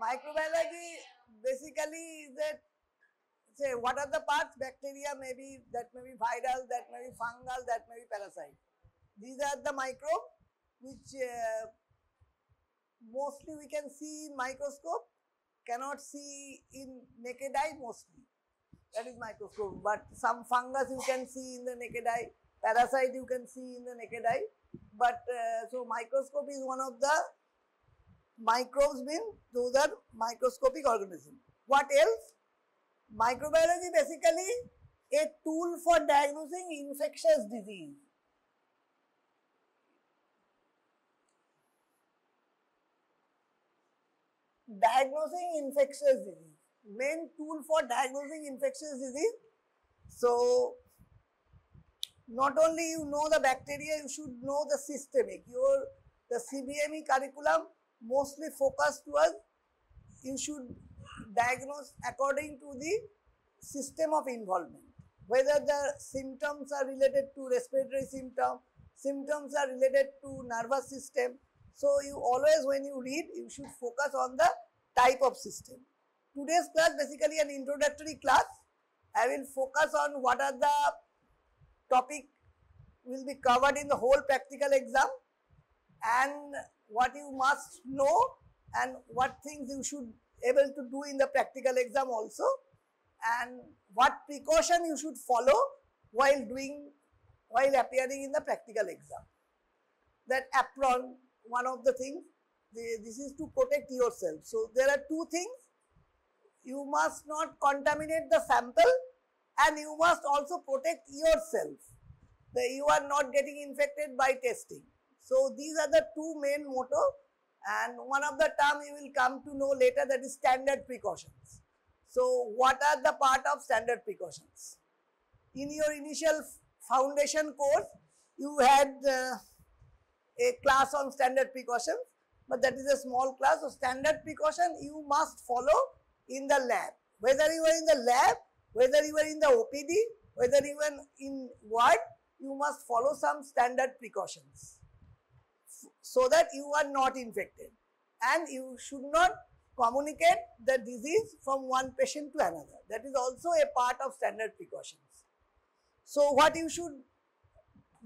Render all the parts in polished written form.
Microbiology basically is that, say, what are the parts? Bacteria maybe, that may be viral, that may be fungal, that may be parasite. These are the microbe which mostly we can see in microscope, cannot see in naked eye mostly. That is microscope. But some fungus you can see in the naked eye, parasite you can see in the naked eye. But so microscope is one of the microbes, mean those are microscopic organisms. What else? Microbiology basically a tool for diagnosing infectious disease. Diagnosing infectious disease, main tool for diagnosing infectious disease. So, not only you know the bacteria, you should know the systemic. The CBME curriculum mostly focused towards you should diagnose according to the system of involvement. Whether the symptoms are related to respiratory symptoms are related to nervous system. So, you always when you read, you should focus on the type of system. Today's class basically an introductory class. I will focus on what are the topic will be covered in the whole practical exam and what you must know and what things you should able to do in the practical exam also, and what precaution you should follow while appearing in the practical exam. That apron, one of the things, this is to protect yourself. So, there are two things. You must not contaminate the sample and you must also protect yourself. That you are not getting infected by testing. So, these are the two main motto, and one of the term you will come to know later, that is standard precautions. So, what are the part of standard precautions? In your initial foundation course, you had a class on standard precautions, but that is a small class. So, standard precaution you must follow in the lab. Whether you are in the lab, whether you are in the OPD, whether you are in ward, you must follow some standard precautions so that you are not infected, and you should not communicate the disease from one patient to another. That is also a part of standard precautions. So, what you should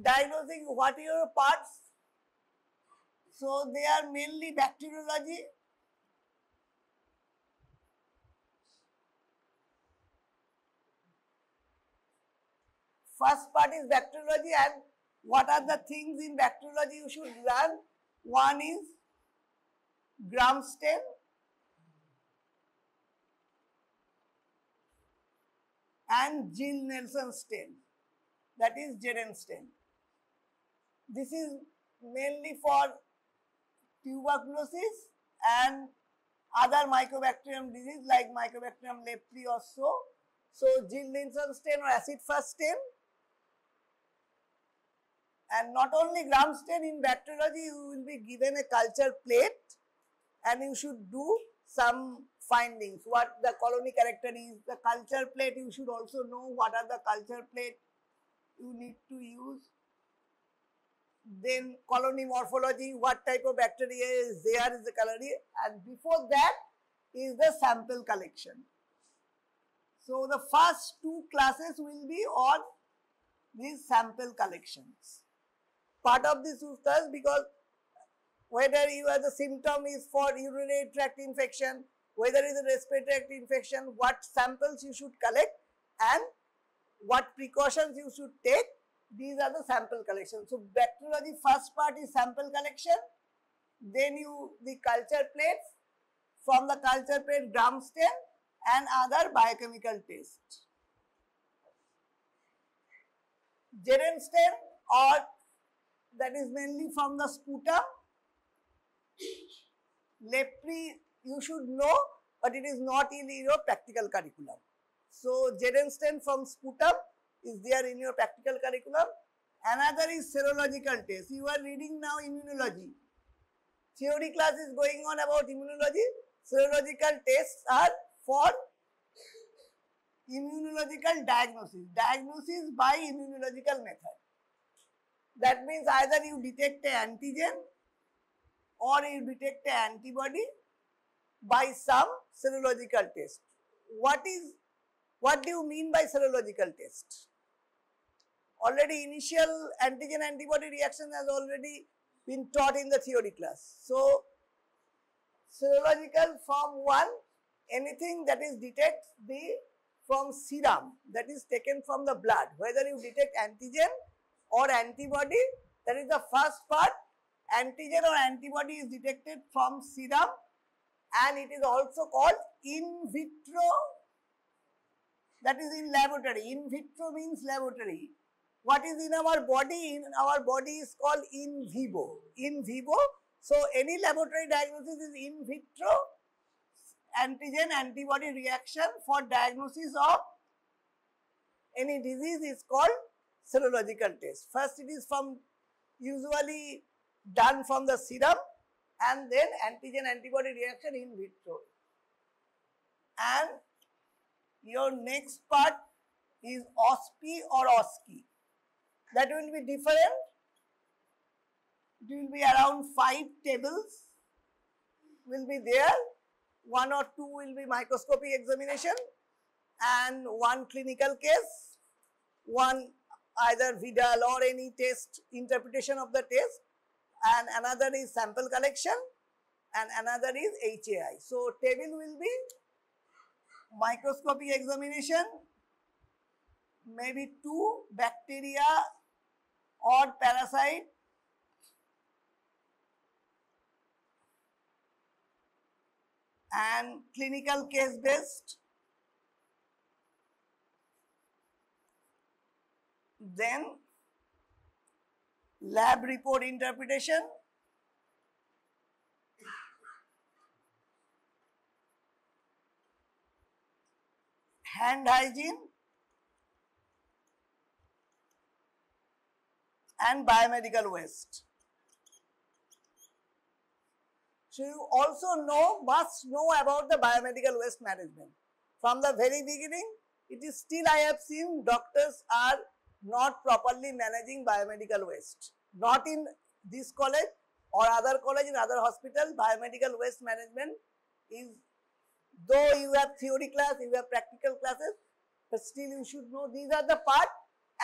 diagnosing, what are your parts? So, they are mainly bacteriology, first part is bacteriology, and what are the things in bacteriology you should learn? One is Gram stain, and Gill-Nelson stain, that is Jeren stain. This is mainly for tuberculosis and other mycobacterium disease like Mycobacterium leprae or so. So, Gill-Nelson stain or acid fast stain. And not only Gram stain, in bacteriology you will be given a culture plate and you should do some findings, what the colony character is. The culture plate you should also know what are the culture plate you need to use. Then colony morphology, what type of bacteria is there is the colony, and before that is the sample collection. So, the first two classes will be on these sample collections. Part of this is thus, because whether you have the symptom is for urinary tract infection, whether it is a respiratory tract infection, what samples you should collect and what precautions you should take, these are the sample collection. So, bacteriology first part is sample collection, then the culture plates, from the culture plate Gram stain and other biochemical tests. Jeren stain, or that is mainly from the sputum. Leprae you should know, but it is not in your practical curriculum. So, Jeren stain from sputum is there in your practical curriculum. Another is serological test. You are reading now immunology. Theory class is going on about immunology. Serological tests are for immunological diagnosis. Diagnosis by immunological method. That means either you detect an antigen or you detect an antibody by some serological test. What do you mean by serological test? Already initial antigen antibody reaction has already been taught in the theory class. So, serological form 1, anything that is detect from serum, that is taken from the blood, whether you detect antigen or antibody, that is the first part. Antigen or antibody is detected from serum, and it is also called in vitro, that is in laboratory. In vitro means laboratory. What is in our body? In our body is called in vivo. In vivo. So, any laboratory diagnosis is in vitro antigen antibody reaction for diagnosis of any disease is called serological test. First, it is usually done from the serum, and then antigen antibody reaction in vitro. And your next part is OSPI or OSCE. That will be different. It will be around 5 tables will be there. 1 or 2 will be microscopic examination and 1 clinical case, 1 either Vidal or any test, interpretation of the test, and another is sample collection and another is HAI. So, table will be microscopic examination, maybe 2 bacteria or parasite, and clinical case based, then lab report interpretation, hand hygiene, and biomedical waste. So, you also must know about the biomedical waste management. From the very beginning, it is still I have seen doctors are not properly managing biomedical waste. Not in this college or other college, in other hospital, biomedical waste management is, though you have theory class, you have practical classes, but still you should know these are the part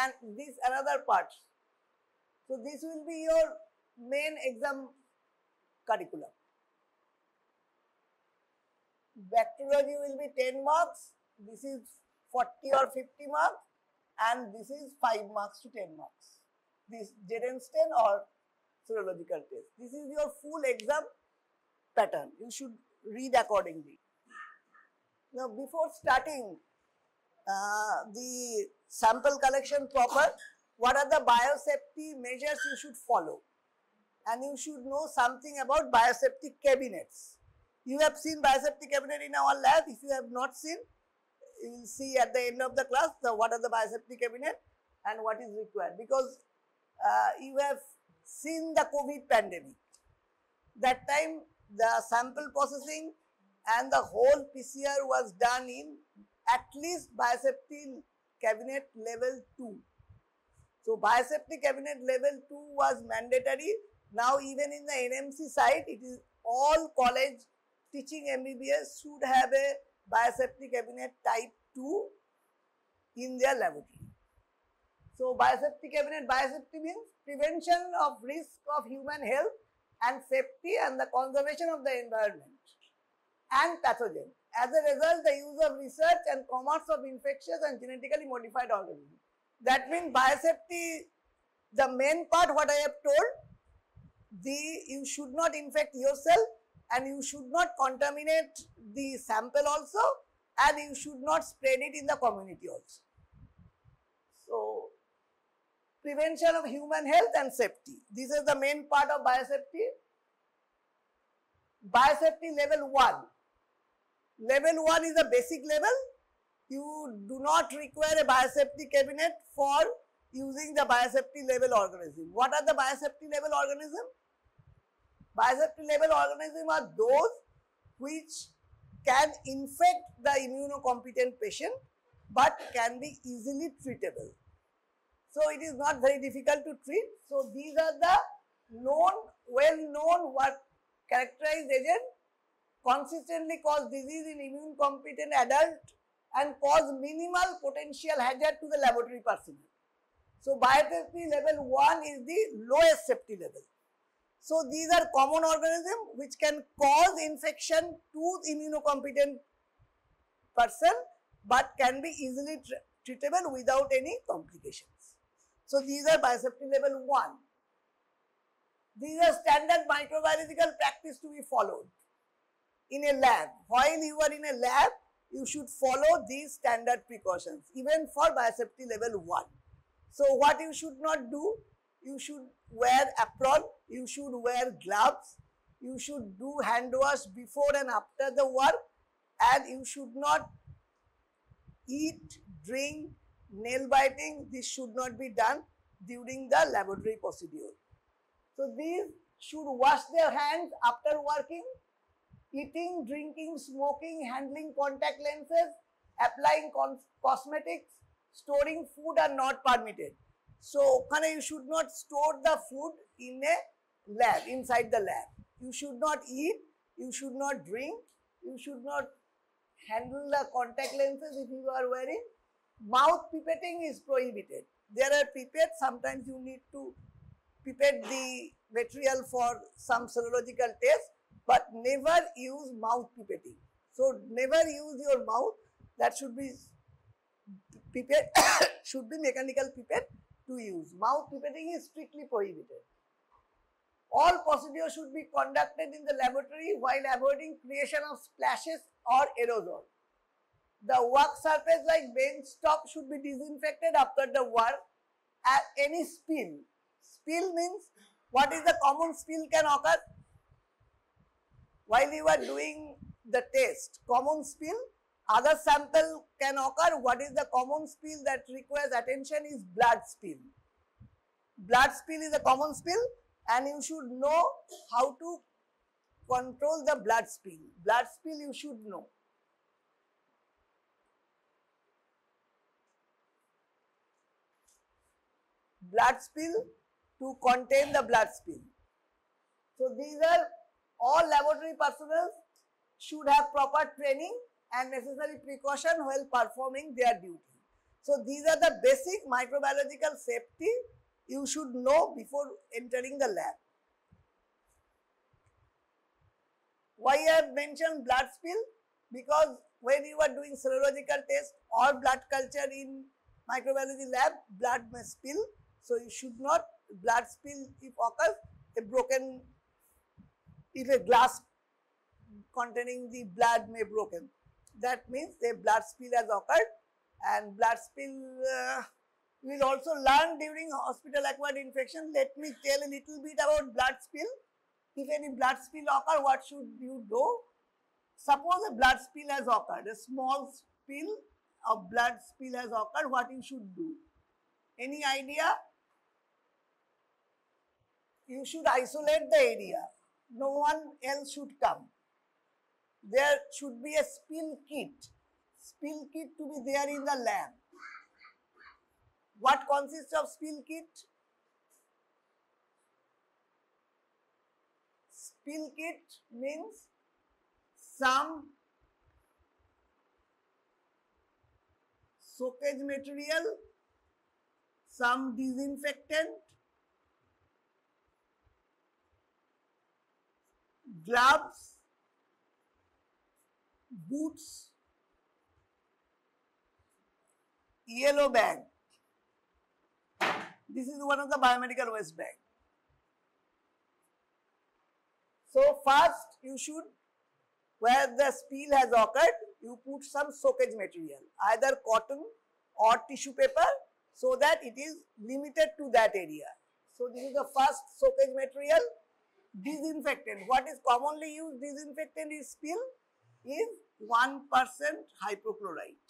and this another part. So, this will be your main exam curriculum. Bacteriology will be 10 marks, this is 40 or 50 marks, and this is 5 marks to 10 marks. This Jedenstein or serological test. This is your full exam pattern. You should read accordingly. Now, before starting the sample collection proper, what are the biosafety measures you should follow? And you should know something about biosafety cabinets. You have seen biosafety cabinet in our lab. If you have not seen, you will see at the end of the class what are the biosafety cabinet and what is required. Because you have seen the COVID pandemic. That time the sample processing and the whole PCR was done in at least biosafety cabinet level 2. So, biosafety cabinet level 2 was mandatory. Now, even in the NMC side, it is all college teaching MBBS should have a biosafety cabinet type 2 in their laboratory. So, biosafety cabinet, biosafety means prevention of risk of human health and safety and the conservation of the environment and pathogen. As a result, the use of research and commerce of infectious and genetically modified organisms. That means biosafety, the main part what I have told, you should not infect yourself and you should not contaminate the sample also, and you should not spread it in the community also. So, prevention of human health and safety. This is the main part of biosafety. Biosafety level 1. Level 1 is the basic level. You do not require a biosafety cabinet for using the biosafety level organism. What are the biosafety level organisms? Biosafety level organisms are those which can infect the immunocompetent patient but can be easily treatable. So, it is not very difficult to treat. So, these are the known, well known what characterized agent consistently cause disease in immune competent adult and cause minimal potential hazard to the laboratory personnel. So biosafety level 1 is the lowest safety level. So these are common organisms which can cause infection to immunocompetent person but can be easily treatable without any complications. So these are biosafety level 1. These are standard microbiological practice to be followed in a lab. While you are in a lab, you should follow these standard precautions even for biosafety level 1. So what you should not do, you should wear apron, you should wear gloves, you should do hand wash before and after the work, and you should not eat, drink, nail biting. This should not be done during the laboratory procedure. So these should wash their hands after working. Eating, drinking, smoking, handling contact lenses, applying cosmetics, storing food are not permitted. So, you should not store the food in a lab, inside the lab. You should not eat, you should not drink, you should not handle the contact lenses if you are wearing. Mouth pipetting is prohibited. There are pipettes, sometimes you need to pipette the material for some serological test, but never use mouth pipetting. So never use your mouth, that should be pipette, should be mechanical pipette to use. Mouth pipetting is strictly prohibited. All procedures should be conducted in the laboratory while avoiding creation of splashes or aerosol. The work surface like bench top should be disinfected after the work. At any spill. Spill means what is the common spill can occur? While you are doing the test, common spill, other sample can occur. What is the common spill that requires attention is blood spill. Blood spill is a common spill and you should know how to control the blood spill. Blood spill you should know. Blood spill to contain the blood spill. So these are all laboratory personnel should have proper training and necessary precaution while performing their duty. So these are the basic microbiological safety you should know before entering the lab. Why I have mentioned blood spill? Because when you are doing serological test or blood culture in microbiology lab, blood may spill. So you should not, blood spill if occurs, if a glass containing the blood may broken, that means a blood spill has occurred. And blood spill we will also learn during hospital acquired infection. Let me tell a little bit about blood spill. If any blood spill occur, what should you do? Suppose a blood spill has occurred, a small spill of blood spill has occurred, what you should do? Any idea? You should isolate the area. No one else should come. There should be a spill kit to be there in the lab. What consists of spill kit? Spill kit means some soakage material, some disinfectant, gloves, boots, yellow bag. This is one of the biomedical waste bag. So first you should, where the spill has occurred, you put some soakage material, either cotton or tissue paper, so that it is limited to that area. So this is the first soakage material. Disinfectant. What is commonly used disinfectant is spill is 1% hypochlorite.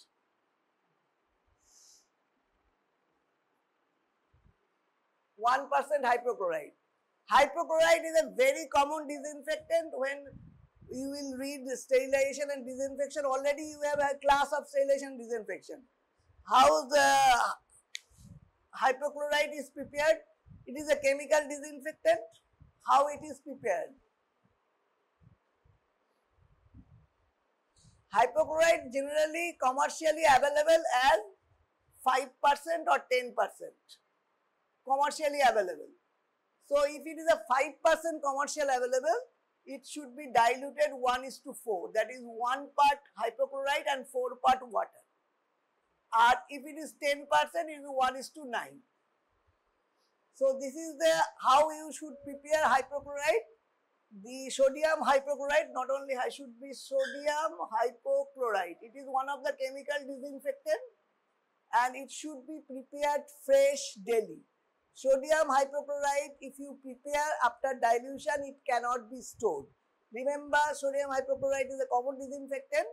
1% hypochlorite. Hypochlorite is a very common disinfectant. When you will read the sterilization and disinfection, already you have a class of sterilization and disinfection. How the hypochlorite is prepared? It is a chemical disinfectant. How it is prepared? Hypochlorite generally commercially available as 5% or 10%. Commercially available. So if it is a 5% commercial available, it should be diluted 1:4. That is 1 part hypochlorite and 4 part water. Or if it is 10%, it is 1:9. So this is the how you should prepare hypochlorite. The sodium hypochlorite not only should be sodium hypochlorite. It is one of the chemical disinfectant and it should be prepared fresh daily. Sodium hypochlorite, if you prepare after dilution, it cannot be stored. Remember, sodium hypochlorite is a common disinfectant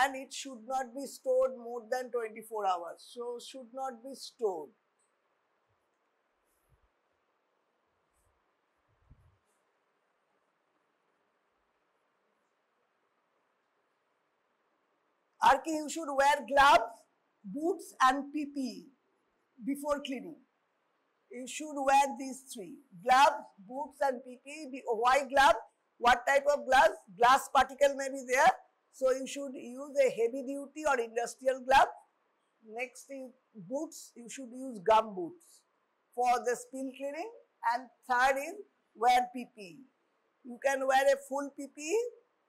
and it should not be stored more than 24 hours. So, should not be stored. Arki, you should wear gloves, boots and PPE before cleaning. You should wear these three: gloves, boots and PPE. Why gloves? What type of gloves? Glass particle may be there. So you should use a heavy duty or industrial glove. Next is boots. You should use gum boots for the spill cleaning. And third is wear PPE. You can wear a full PPE,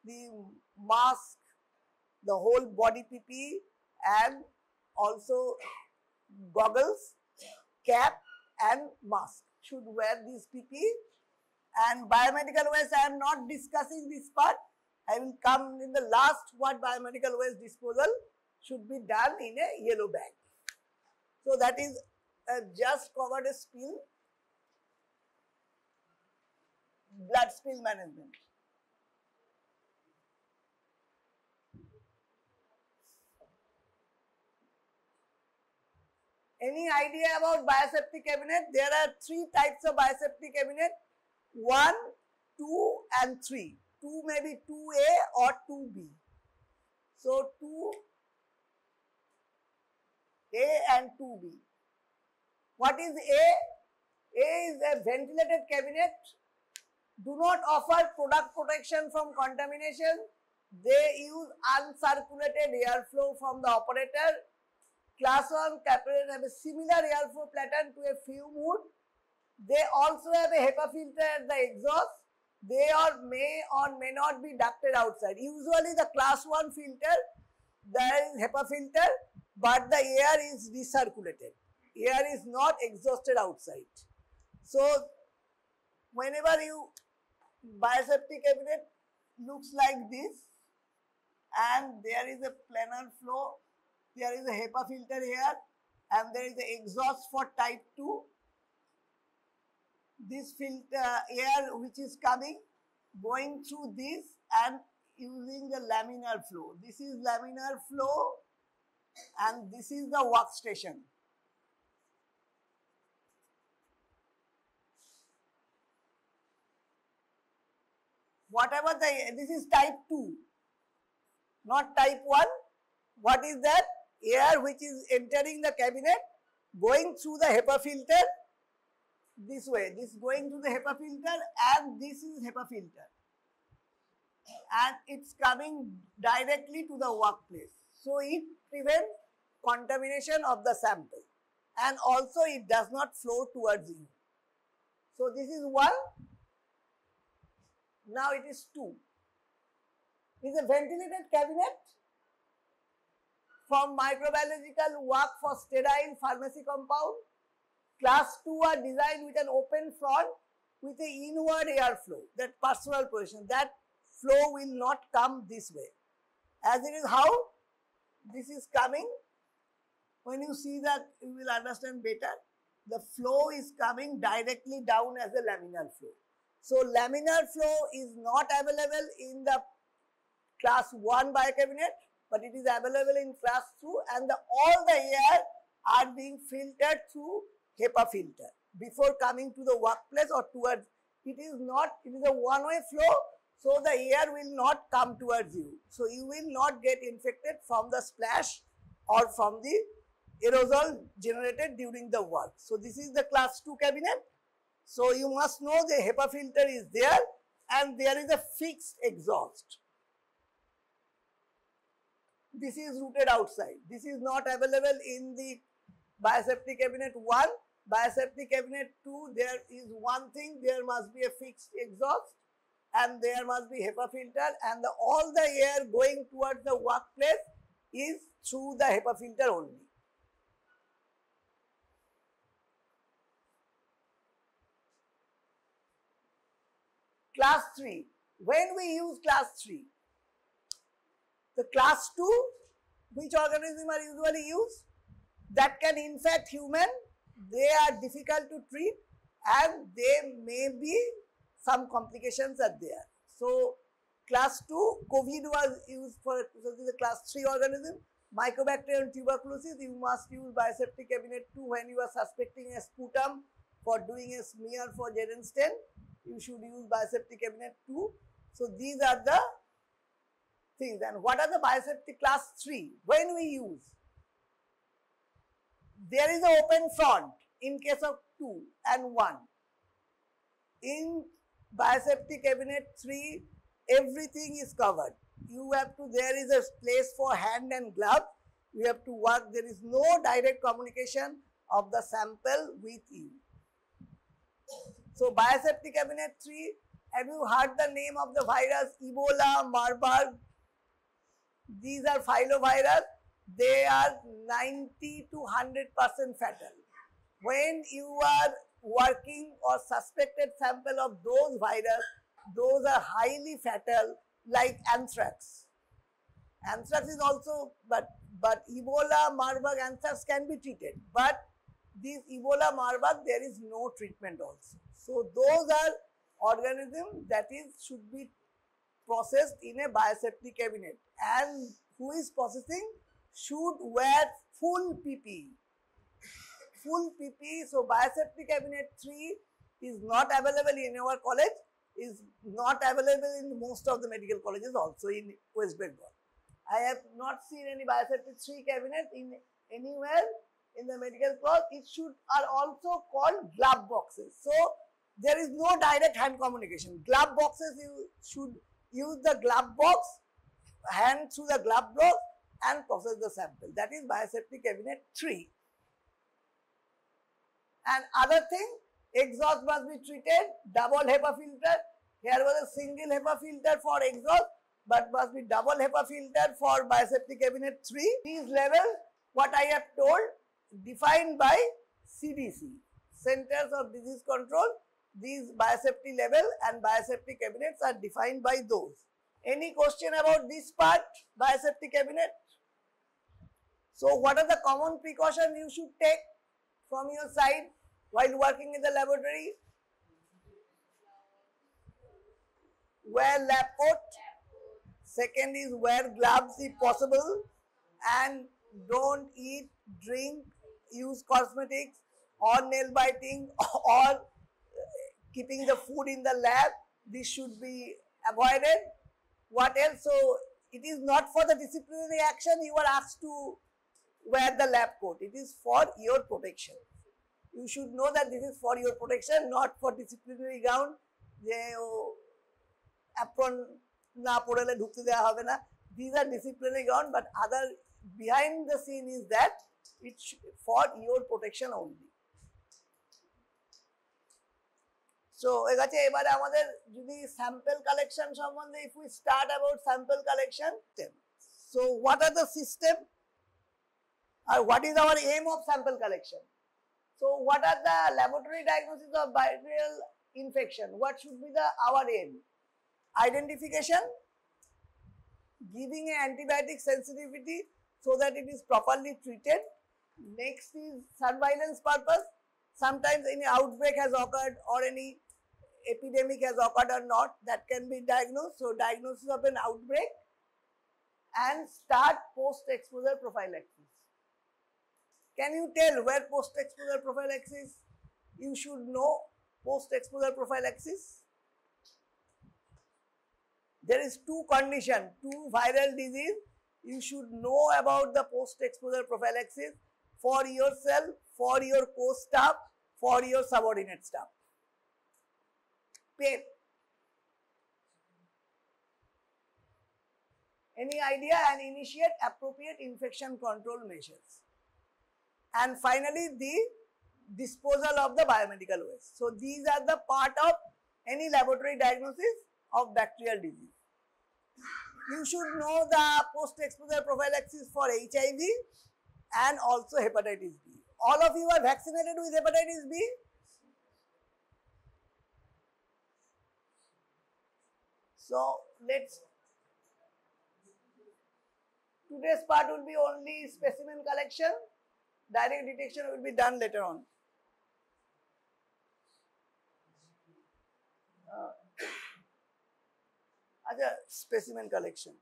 the mask, the whole body PPE and also goggles, cap and mask. Should wear this PPE. And biomedical waste, I am not discussing this part. I will come in the last what biomedical waste disposal should be done in a yellow bag. So that is just covered a spill, blood spill management. Any idea about biosafety cabinet? There are 3 types of biosafety cabinet: 1, 2 and 3. 2 may be 2A or 2B. So 2A and 2B. What is A? A is a ventilated cabinet. Do not offer product protection from contamination. They use uncirculated airflow from the operator. Class 1 cabinet have a similar airflow pattern to a fume hood. They also have a HEPA filter at the exhaust. They may or may not be ducted outside. Usually the class 1 filter, there is HEPA filter, but the air is recirculated. Air is not exhausted outside. So whenever you biosafety cabinet looks like this and there is a planar flow, there is a HEPA filter here and there is the exhaust for type 2. This filter air which is coming, going through this and using the laminar flow. This is laminar flow and this is the workstation. Whatever this is type 2, not type 1. What is that? Air which is entering the cabinet, going through the HEPA filter this way. This going through the HEPA filter and this is HEPA filter. And it's coming directly to the workplace. So it prevents contamination of the sample. And also it does not flow towards you. So this is 1. Now it is 2. It is a ventilated cabinet from microbiological work for sterile pharmacy compound. Class 2 are designed with an open front with an inward airflow, that personal position. That flow will not come this way. As it is how this is coming, when you see that you will understand better. The flow is coming directly down as a laminar flow. So laminar flow is not available in the class 1 biocabinet, but it is available in class 2 and all the air are being filtered through HEPA filter before coming to the workplace or towards. It is a one-way flow, so the air will not come towards you. So you will not get infected from the splash or from the aerosol generated during the work. So this is the class 2 cabinet. So you must know the HEPA filter is there and there is a fixed exhaust. this is routed outside. This is not available in the biosafety cabinet 1. Biosafety cabinet 2, there is one thing, there must be a fixed exhaust and there must be HEPA filter, and all the air going towards the workplace is through the HEPA filter only. Class 3. When we use class 3, the class 2, which organisms are usually used? That can infect human, they are difficult to treat and there may be some complications are there. So, class 2, COVID was used for the class 3 organism. Mycobacterium tuberculosis, you must use biosafety cabinet 2 when you are suspecting a sputum for doing a smear for Jadenstein. You should use biosafety cabinet 2. So, these are the things. And what are the biosafety class 3? When we use, there is an open front in case of 2 and 1. In biosafety cabinet 3, everything is covered. You have to, there is a place for hand and glove. You have to work, there is no direct communication of the sample with you. So, biosafety cabinet 3, have you heard the name of the virus? Ebola, Marburg, these are filovirus. They are 90 to 100% fatal. When you are working or suspected sample of those virus, those are highly fatal, like anthrax. Anthrax is also, but Ebola, Marburg, anthrax can be treated. But this Ebola, Marburg, there is no treatment also. So those are organisms that is should be processed in a biosafety cabinet, and who is processing should wear full PPE. Full PPE. So biosafety cabinet 3 is not available in our college, is not available in most of the medical colleges also in West Bengal. I have not seen any biosafety 3 cabinet in anywhere in the medical college. It should are also called glove boxes. So there is no direct hand communication. Glove boxes, you should use the glove box, hand through the glove box and process the sample. That is biosafety cabinet 3. And other thing, exhaust must be treated, double HEPA filter. Here was a single HEPA filter for exhaust, but must be double HEPA filter for biosafety cabinet 3. These levels, what I have told, defined by CDC, Centers of Disease Control. These biosafety level and biosafety cabinets are defined by those. Any question about this part, biosafety cabinet? So what are the common precautions you should take from your side while working in the laboratory? Wear lab coat. Second is wear gloves if possible, and don't eat, drink, use cosmetics or nail biting or keeping the food in the lab. This should be avoided. What else? So it is not for the disciplinary action you are asked to wear the lab coat. It is for your protection. You should know that this is for your protection, not for disciplinary ground. Apron na porele dhukte deya hobe na. These are disciplinary ground, but other behind the scene is that it's for your protection only. So, এবারে আমাদের যদি sample collection সম্বন্ধে, if we start about sample collection, so what are the system or what is our aim of sample collection? So, what are the laboratory diagnosis of bacterial infection? What should be our aim? Identification, giving an antibiotic sensitivity so that it is properly treated. Next is surveillance purpose. Sometimes any outbreak has occurred or any epidemic has occurred or not, that can be diagnosed. So, diagnosis of an outbreak and start post-exposure prophylaxis. Can you tell where post-exposure prophylaxis? You should know post-exposure prophylaxis. There is two conditions, two viral disease. You should know about the post-exposure prophylaxis for yourself, for your co-staff, for your subordinate staff. Any idea? And initiate appropriate infection control measures. And finally, the disposal of the biomedical waste. So these are the part of any laboratory diagnosis of bacterial disease. You should know the post-exposure prophylaxis for HIV and also hepatitis B. All of you are vaccinated with hepatitis B? So today's part will be only specimen collection. Direct detection will be done later on. Other specimen collection.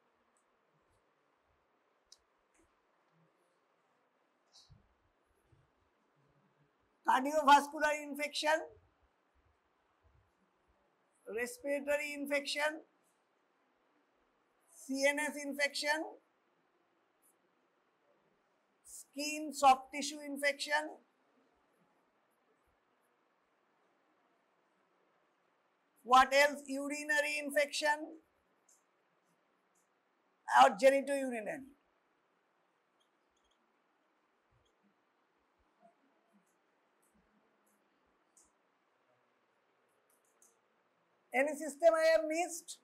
Cardiovascular infection, respiratory infection, CNS infection, skin soft tissue infection, what else? Urinary infection or genitourinary. Any system I have missed?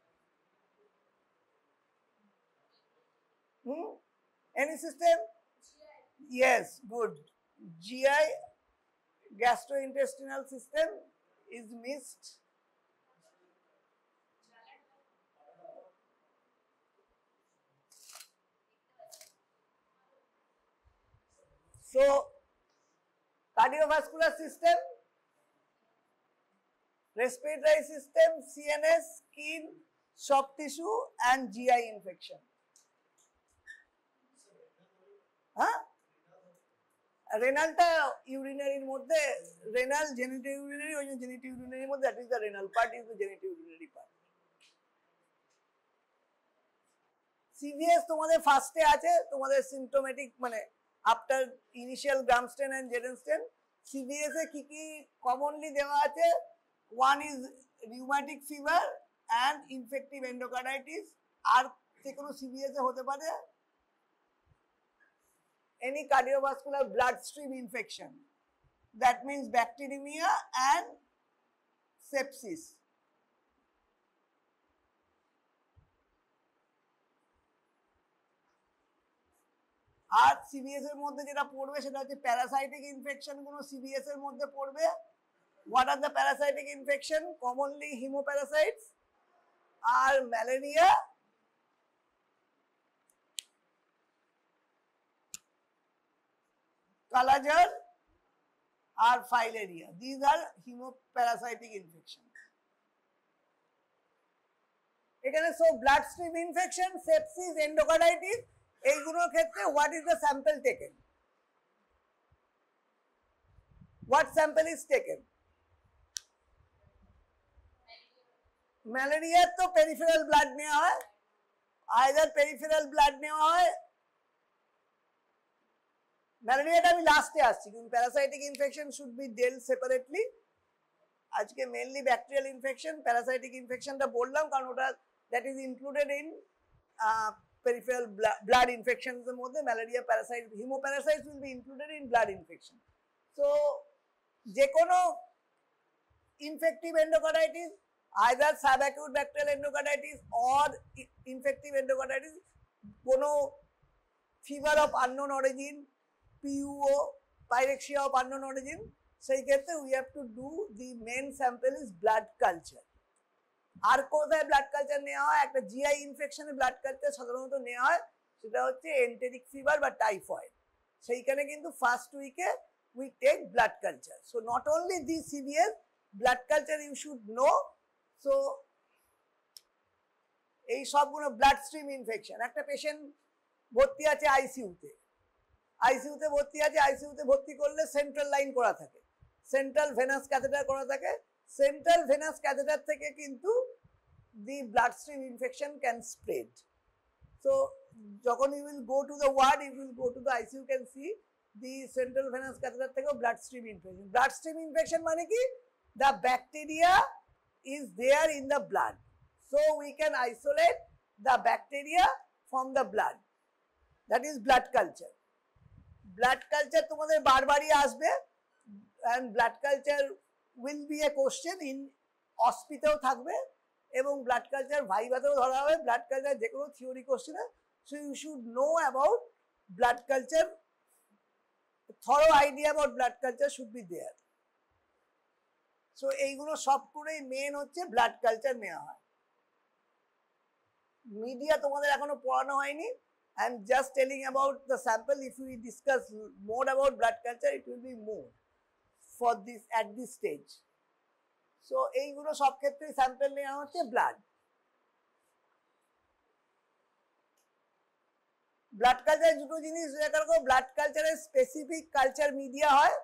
Any system? Yes, good. GI, gastrointestinal system is missed. So, cardiovascular system, respiratory system, CNS, skin, soft tissue and GI infection. রেনালটা ইউরিনারির মধ্যে renal জেনিটোইউরিনারি ওই যে জেনিটোইউরিনারির মধ্যে that is the renal part is the genitourinary part CVS তোমাদের ফার্স্টে আছে তোমাদের symptomatic মানে after initial gram stain and জেডেন স্টেন সিভিএস এ কি কি কমনলি দেওয়া আছে one is rheumatic fever and infective endocarditis আর যে কোনো সিভিএস এ হতে পারে any cardiovascular bloodstream infection. That means bacteremia and sepsis. আর সিভিএস এর মধ্যে যেটা পড়বে সেটা হচ্ছে প্যারাসাইটিক ইনফেকশন গুলো সিভিএস এর মধ্যে পড়বে what are the parasitic infection commonly haemoparasites are malaria kalazar আর filaria this are haemoparasitic infection এখানে সব blood stream infection sepsis endocarditis এইগুলোর ক্ষেত্রে what is the sample taken what sample is taken ম্যালেরিয়ার তো পেরিফেরাল ব্লাড নেওয়া হয় আইদার পেরিফেরাল ব্লাড নেওয়া হয় ম্যালেরিয়াটা আমি লাস্টে আসছি কিন্তু parasitic infection should be dealt separately আজকে মেইনলি ব্যাকটেরিয়াল ইনফেকশন প্যারাসাইটিক ইনফেকশনটা বললাম কারণ ওটা that is included in peripheral blood infections এর মধ্যে malaria parasite haemoparasites will be included in blood infection so যে কোনো infective endocarditis either subacute bacterial endocarditis or infective endocarditis কোনো fever of unknown origin PUO, pyrexia of unknown origin, সেই ক্ষেত্রে we have to do the main sample is blood culture. আর কোথায় blood culture নেওয়া হয় একটা GI ইনফেকশনে blood culture সাধারণত নেওয়া হয় সেটা হচ্ছে এন্টেরিক ফিভার বা টাইফয়েড সেইখানে কিন্তু ফার্স্ট উইকে we take blood culture. So not only these CVS, blood culture you should know. So এই সবগুলো ব্লাড স্ট্রিম ইনফেকশন একটা পেশেন্ট ভর্তি আছে আইসিইউতে আইসিইউতে ভর্তি আছে আইসিইউতে ভর্তি করলে সেন্ট্রাল লাইন করা থাকে সেন্ট্রাল ভেনাস ক্যাথেটার করা থাকে সেন্ট্রাল ভেনাস ক্যাথেটার থেকে কিন্তু the bloodstream infection can spread so যখন you will go to the ward you will go to the ICU you can see the central venous catheter থেকে bloodstream infection মানে কি the bacteria is there in the blood so we can isolate the bacteria from the blood. That is blood culture. Blood culture তোমাদের বারবারই আসবে, and blood culture will be a question in অস্পিতেও থাকবে এবং blood culture ভাইভাতেও ধরা হবে, blood culture যে কোনো theory কোশ্চেনে। So you should know about blood culture. A thorough idea about blood culture should be there. So এইগুলো সব করেই মেন হচ্ছে ব্লাড কালচার নেওয়া হয়। মিডিয়া তোমাদের এখনো পড়ানো হয়নি। I am just telling about the sample. If we discuss more about blood culture, it will be more for this at this stage. So এইগুলো সব ক্ষেত্রে স্যাম্পল নেওয়া হচ্ছে ব্লাড। ব্লাড কালচার দুটো জিনিস দেখো, ব্লাড কালচারের স্পেসিফিক কালচার মিডিয়া হয়।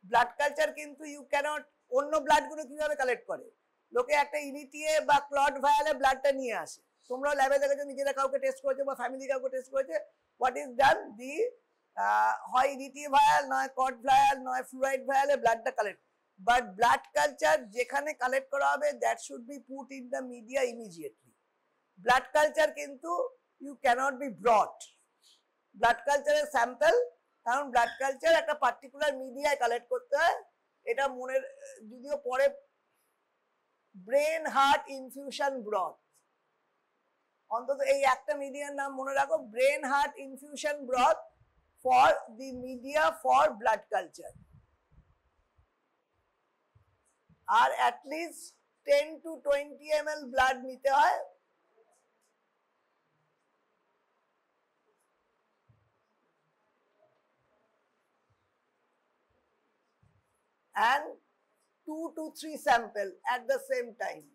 ব্লাড কালচার কিন্তু ইউ ক্যানট, অন্য ব্লাড গুলো কিভাবে কালেক্ট করে, লোকে একটা ইনিটিএ বা ক্লট ভায়ালে ব্লাডটা নিয়ে আসে। তোমরা ল্যাবে দেখেছো, নিজেরা কাউকে টেস্ট করেছে বা ফ্যামিলি কাউকে টেস্ট করেছে। হোয়াট ইজ ডান, দি হয় ইনিটিএ ভায়াল, নয় ক্লট ভায়াল, নয় ফ্লুইড ভায়ালে ব্লাডটা কালেক্ট। বাট ব্লাড কালচার যেখানে কালেক্ট করা হবে, that should be put in the media immediately. Blood culture কিন্তু you cannot be brought. Blood কালচারের স্যাম্পল, কারণ ব্লাড কালচার একটা পার্টিকুলার মিডিয়ায় কালেক্ট করতে হয়। এটা মনের, যদিও পরে ব্রেন হার্ট ইনফিউশন ব্রথ, অন্তত এই একটা মিডিয়ার নাম মনে রাখো, brain heart infusion broth for the media for blood culture. আর অ্যাটলিস্ট 10 to 20 ml ব্লাড নিতে হয়। And 2 to 3 sample at the same time.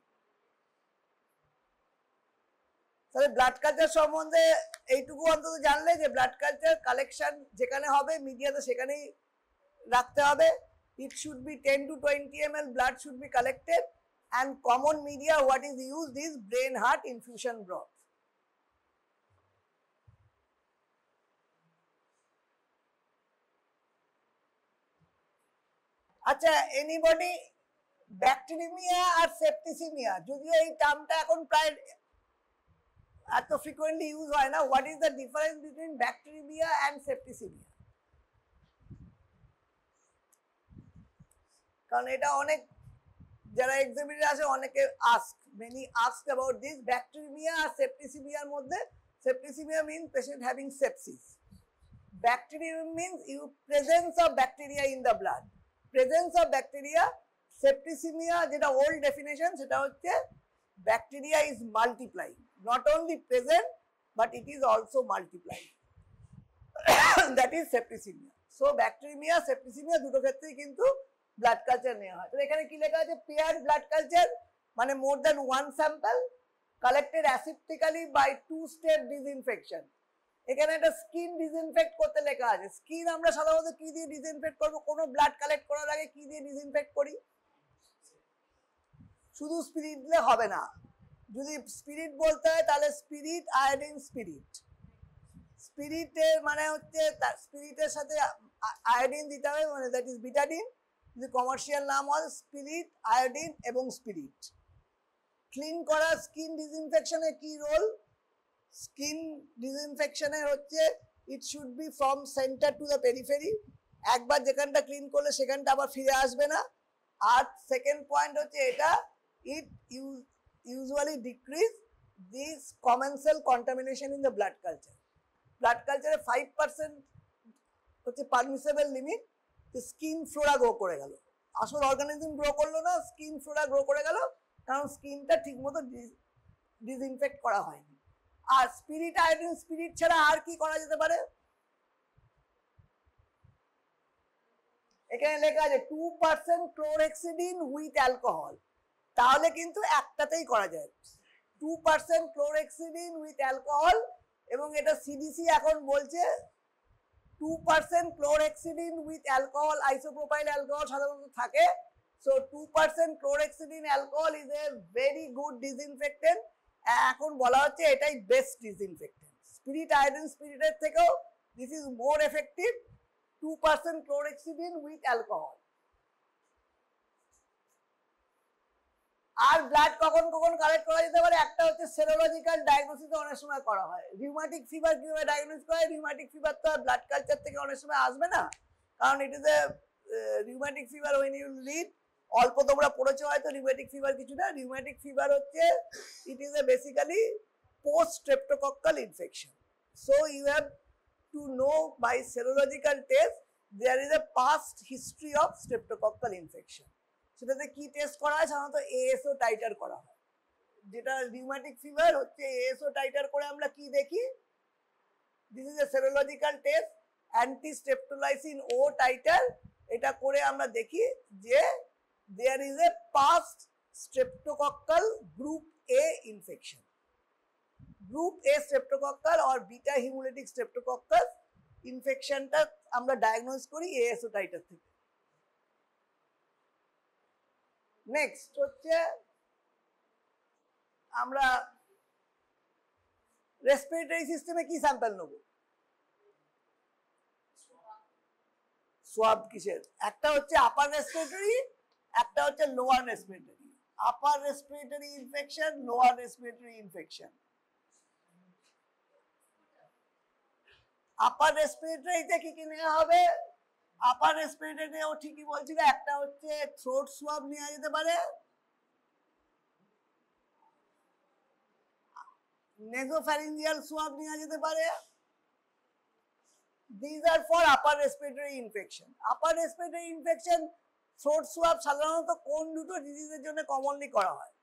তাহলে ব্লাড কালচার সম্বন্ধে এইটুকু অন্তত জানলে যে ব্লাড কালচার কালেকশন যেখানে হবে মিডিয়াতে সেখানেই রাখতে হবে। It should be 10 to 20 ml blood should be collected, and common media what is used is brain heart infusion broth. আচ্ছা, এনিবডি ব্যাকটেরিমিয়া আর সেপ্টিসিমিয়া, যদিও এই টার্মটা এখন প্রায় এত ফ্রিকোয়েন্টলি ইউজ হয় না। What is the difference between bacteraemia and septicaemia? কারণ এটা অনেক যারা এক্সামিনার আছে অনেকে many ask about this. Bacteraemia আর সেপ্টিসিমিয়ার মধ্যে, septicaemia means patient having sepsis, bacteria means presence of bacteria in the blood. Presence of bacteria. Septicaemia যেটা ওল্ড ডেফিনেশন, সেটা হচ্ছে bacteria is multiplying, not only present but it is also multiplying, that is septicaemia. So bacteraemia septicaemia দুটো ক্ষেত্রেই কিন্তু blood culture নেওয়া হয়। তো এখানে কি লেখা আছে, পেয়ার ব্লাড কালচার মানে more than one sample collected aseptically by 2-step disinfection. এখানে একটা স্কিন ডিসইনফেক্ট করতে লেখা আছে। স্কিন আমরা সাধারণত কি দিয়ে ডিসইনফেক্ট করবো? কোনো ব্লাড কালেক্ট করার আগে কি দিয়ে ডিসইনফেক্ট করি? শুধু স্পিরিট দিলে হবে না। যদি স্পিরিট বলতে হয় তাহলে স্পিরিট, আয়োডিন স্পিরিট। স্পিরিটের মানে হচ্ছে স্পিরিটের সাথে আয়োডিন দিতে হবে, মানে দ্যাট ইজ বিটাডিন। যদি কমার্শিয়াল নাম হয় স্পিরিট, আয়োডিন এবং স্পিরিট। ক্লিন করা স্কিন ডিসইনফেকশনে কি রোল? স্কিন ডিসইনফেকশনের হচ্ছে ইট should B from centre to the periphery. একবার যেখানটা ক্লিন করলে সেখানটা আবার ফিরে আসবে না। আর সেকেন্ড পয়েন্ট হচ্ছে এটা, ইট usually decrease this commensal contamination in the blood culture. Blood culture 5% হচ্ছে permissible limit. Skin Flora grow করে গেল, আসল অর্গানিজম গ্রো করলো না, স্কিন ফ্লোরা গ্রো করে গেল, কারণ স্কিনটা ঠিক মতো ডিসইনফেক্ট করা হয়নি। আর স্পিরিট, আয়োডিন স্পিরিট ছাড়া আর কি করা যেতে পারে? এখানে লেখা আছে 2% ক্লোরহেক্সিডিন উইথ অ্যালকোহল। তাহলে কিন্তু একটাতেই করা যায়, 2% ক্লোরহেক্সিডিন উইথ অ্যালকোহল। এবং এটা সিডিসি এখন বলছে 2% chlorhexidine with alcohol, isopropyl alcohol সাধারণত থাকে। So 2% chlorhexidine alcohol is a very good disinfectant. এখন বলা হচ্ছে এটাই বেস্ট ডিসইনফেক্টেন্ট। স্পিরিট, আয়োডিন স্পিরিটের থেকেও this is more effective, 2% chlorhexidine with alcohol. আর ব্লাড কখন কখন কালেক্ট করা যেতে পারে, একটা হচ্ছে সেরোলজিক্যাল ডায়াগনোসিস অনেক সময় করা হয়। রিউম্যাটিক ফিভার কিভাবে ডায়াগনোস করা হয়, রিউম্যাটিক ফিভার তো আর ব্লাড কালচার থেকে অনেক সময় আসবে না, কারণ it is a rheumatic fever when you lead, অল্প তোমরা পড়েছো হয়তো, রিউম্যাটিক ফিভার কিছু না, রিউম্যাটিক ফিভার হচ্ছে it is a basically post streptococcal infection. So you have to know by serological test there is a past history of streptococcal infection. সেটাতে কি test করা হয়, সাধারণত এএসও টাইটার করা হয়। যেটা রিউম্যাটিক ফিভার হচ্ছে এএসও টাইটার করে আমরা কি দেখি, this is a serological test, anti streptolysin O titre, এটা করে আমরা দেখি যে there is a past streptococcal group A infection, group A streptococcal or beta haemolytic streptococcal ইনফেকশনটা আমরা ডায়াগনোজ করি এএসও টাইটার থেকে। নেক্সট হচ্ছে আমরা রেসপিরেটরি সিস্টেমে কি স্যাম্পল নেব, সোয়াব কিসের, একটা হচ্ছে আপার রেসপিরেটরি, একটা হচ্ছে lower respiratory. Upper respiratory infection, lower respiratory infection. Upper রেসপিরেটরিতে কি কি নেওয়া হবে, আপার রেসপিরেটরিতে ও ঠিকই বলছিল, একটা হচ্ছে থ্রোট সোয়াব নেওয়া যেতে পারে, নেজোফ্যারিঞ্জিয়াল সোয়াব নেওয়া যেতে পারে। These are for upper respiratory infection. Upper respiratory infection throat swab সাধারণত কোন দুটো ডিজিজের জন্য কমনলি করা হয়,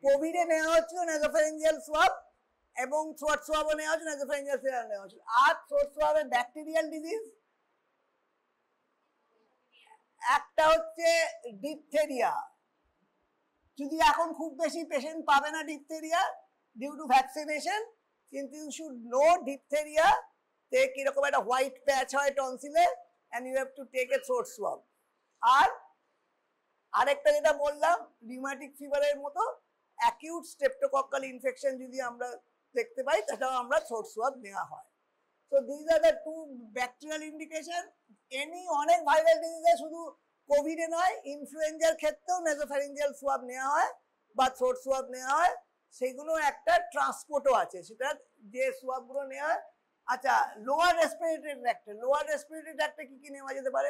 কোভিডে নেওয়া হচ্ছিল নেজোফ্যারিঞ্জিয়াল সোয়াব, এবং থ্রোট সোয়াবও নেওয়া হচ্ছে, নেজোফ্যারিঞ্জিয়াল সোয়াব নেওয়া হচ্ছে। আর থ্রোট সোয়াবে ব্যাকটেরিয়াল ডিজিজ, একটা হচ্ছে ডিপথেরিয়া, যদি এখন খুব বেশি পেশেন্ট পাবে না ডিপথেরিয়া ডিউ টু ভ্যাকসিনেশন, কিন্তু ইউ শুড নো ডিপথেরিয়া তে কিরকম একটা হোয়াইট প্যাচ হয় টনসিলে, and you have to take a throat swab. আর আরেকটা যেটা বললাম রিউম্যাটিক ফিভারের মতো অ্যাকিউট স্ট্রেপ্টোকক্কাল ইনফেকশন যদি আমরা দেখতে পাই, সেটাও আমরা থ্রোট সোয়াব নেওয়া হয়। So this are the two bacterial indication. Any অনেক ভাইরাল ডিজিজে, শুধু কোভিডে নয়, ইনফ্লুয়েঞ্জার ক্ষেত্রেও নেজোফ্যারিঞ্জিয়াল সোয়াব নেওয়া হয় বা থ্রোট সোয়াব নেওয়া হয়, সেগুলো একটা ট্রান্সপোর্টও আছে, সেটা যে সোয়াবগুলো নেওয়া হয়। আচ্ছা, লোয়ার রেসপিরেটরি ট্র্যাক্টে, লোয়ার রেসপিরেটরি ট্র্যাক্টে কি কি নেওয়া যেতে পারে,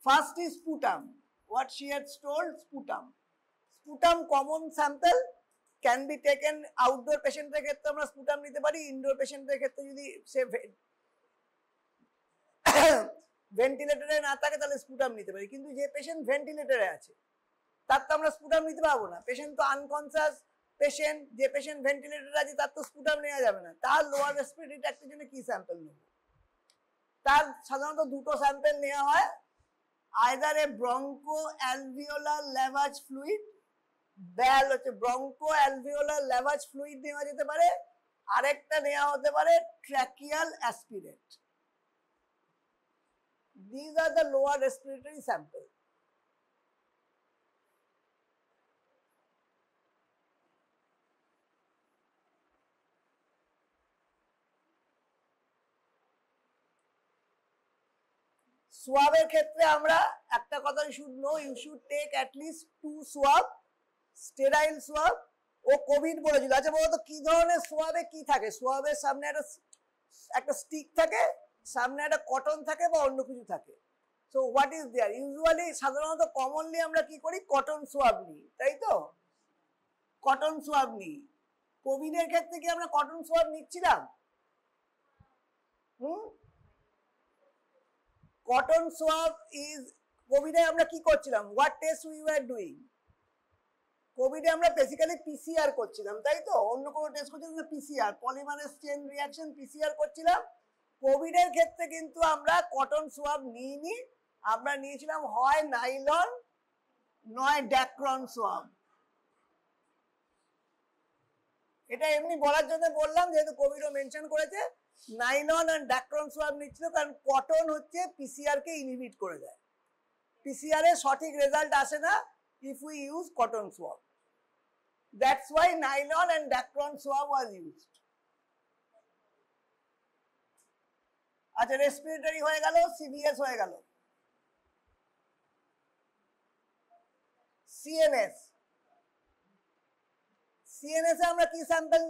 first is sputum, what she had told, sputum. Sputum common sample can be taken, outdoor পেশেন্টের ক্ষেত্রে আমরা স্পুটাম নিতে পারি, ইনডোর পেশেন্টের ক্ষেত্রে যদি সে ভেন্টিলেটরে না থাকে তাহলে স্পুটাম নিতে পারি, কিন্তু যে পেশেন্ট ভেন্টিলেটরে আছে তার তো আমরা স্পুটাম নিতে পারবো না, পেশেন্ট তো আনকনসিয়াস পেশেন্ট, যে পেশেন্ট ভেন্টিলেটরে আছে তার তো স্পুটাম নেওয়া যাবে না, তার লোয়ার রেসপিরেটরি ট্র্যাক্টের জন্য কি স্যাম্পল নেব, তার সাধারণত দুটো স্যাম্পল নেওয়া হয়, আইদার এ ব্রঙ্কো অ্যালভিওলার ল্যাভাজ ফ্লুইড, ব্যাল হচ্ছে ব্রঙ্কো অ্যালভিওলার ল্যাভাজ ফ্লুইড নেওয়া যেতে পারে, আরেকটা নেওয়া হতে পারে tracheal aspirate. These are the lower respiratory sample. সোয়াবের ক্ষেত্রে আমরা একটা কথা should know, you should take at least 2 swab, sterile swab. ও কোভিড বলেছিল, আচ্ছা বলতো কি ধরনের সোয়াবে কি থাকে, সোয়াবের সামনে একটা স্টিক থাকে, সামনে একটা কটন থাকে বা অন্য কিছু থাকে। So what is there, usually সাধারণত কমনলি আমরা কি করি, কটন সোয়াব নিই, তাই তো, কটন সোয়াব নিই। কোভিডের ক্ষেত্রে কি আমরা কটন সোয়াব নিচ্ছিলাম? কটন সোয়াব ইজ, কোভিডে আমরা কি করছিলাম, what test we were doing, কোভিডে আমরা বেসিক্যালি পিসিআর করছিলাম, তাই তো, অন্য কোনো টেস্ট করছিলাম না, PCR, polymerase chain reaction, PCR করছিলাম। কোভিডের ক্ষেত্রে কিন্তু আমরা কটন সোয়াব নিইনি, আমরা নিয়েছিলাম হয় নাইলন নয় ড্যাক্রন সোয়াব। এটা এমনি বলার জন্য বললাম, যেহেতু কোভিডও মেনশন করেছে, নাইলন আর ড্যাক্রন সোয়াব নিচ্ছিল, কারণ কটন হচ্ছে পিসিআর কে ইনহিবিট করে দেয়, পিসিআর এর সঠিক রেজাল্ট আসে না if we use cotton swab. That's why nylon and dacron swab was used. আচ্ছা, রেসপিরেটরি হয়ে গেল, সিভিএস হয়ে গেল, CNS CNS এ আমরা কি স্যাম্পল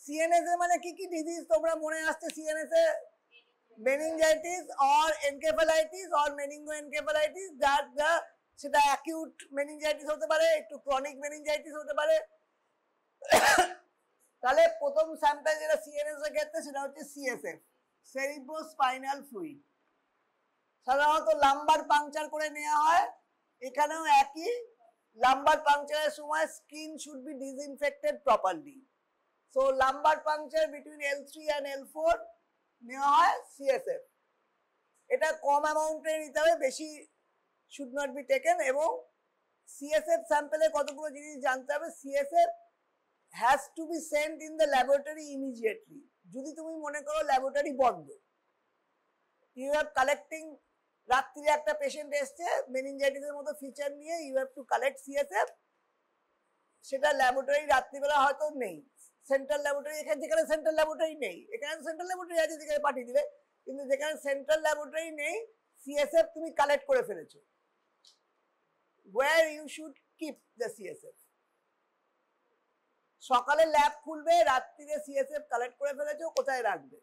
CNS এ মানে কি কি ডিজিজ তোমরা মনে আসছে CNS A meningitis or encephalitis or meningoencephalitis that the সেটা acute meningitis হতে পারে একটু chronic meningitis হতে পারে তাহলে প্রথম স্যাম্পল যেটা CNS এর ক্ষেত্রে সেটা হচ্ছে CSF cerebrospinal fluid সাধারণত লাম্বার পাংচার করে নেওয়া হয় এখানেও একই লাম্বার পাংচারের সময় skin should be disinfected properly so lumber puncture between L3 and L4 নেওয়া হয় CSF এটা কম অ্যামাউন্টে নিতে হবে বেশি শুড নট বি টেকেন এবং CSF স্যাম্পলে কতগুলো জিনিস জানতে হবে CSF has to be sent in the laboratory immediately যদি তুমি মনে করো ল্যাবরেটরি বন্ধ you are collecting রাত্রিরে একটা পেশেন্ট এসছে মেনিনজাইটিসের মতো ফিচার নিয়ে you have to collect CSF সেটা ল্যাবরেটরি রাত্রিবেলা হয়তো নেই সেন্ট্রাল ল্যাবরেটরি এখানে যেখানে সেন্ট্রাল ল্যাবরেটরি নেই এখানে সেন্ট্রাল ল্যাবরেটরি আছে যেখানে পাঠিয়ে দিলে কিন্তু যেখানে সেন্ট্রাল ল্যাবরেটরি নেই CSF তুমি কালেক্ট করে ফেলেছো where you should keep the CSF সকালে ল্যাব খুলবে রাত্রিরে CSF কালেক্ট করে ফেলেছো কোথায় রাখবে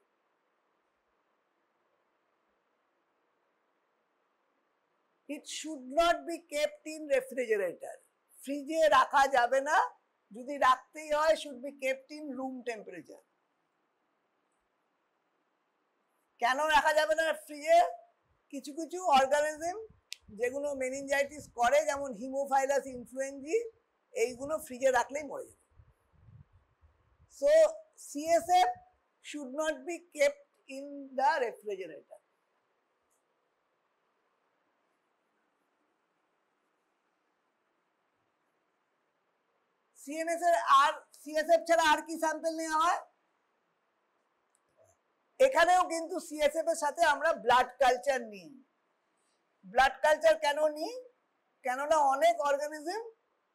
it should not be kept in refrigerator ফ্রিজে রাখা যাবে না যদি রাখতেই হয় should be kept in room temperature কেন রাখা যাবে না ফ্রিজে কিছু কিছু অর্গানিজম যেগুলো মেনিনজাইটিস করে যেমন হিমোফাইলাস ইনফ্লুয়েঞ্জি এইগুলো ফ্রিজে রাখলেই মরে যাবে so CSF should not be kept in the refrigerator CNS এর আর CSF ছাড়া আর কি স্যাম্পল নেওয়া হয় এখানেও কিন্তু CSF এর সাথে আমরা ব্লাড কালচার নিই ব্লাড কালচার কেন নিই কেননা অনেক অর্গানিজম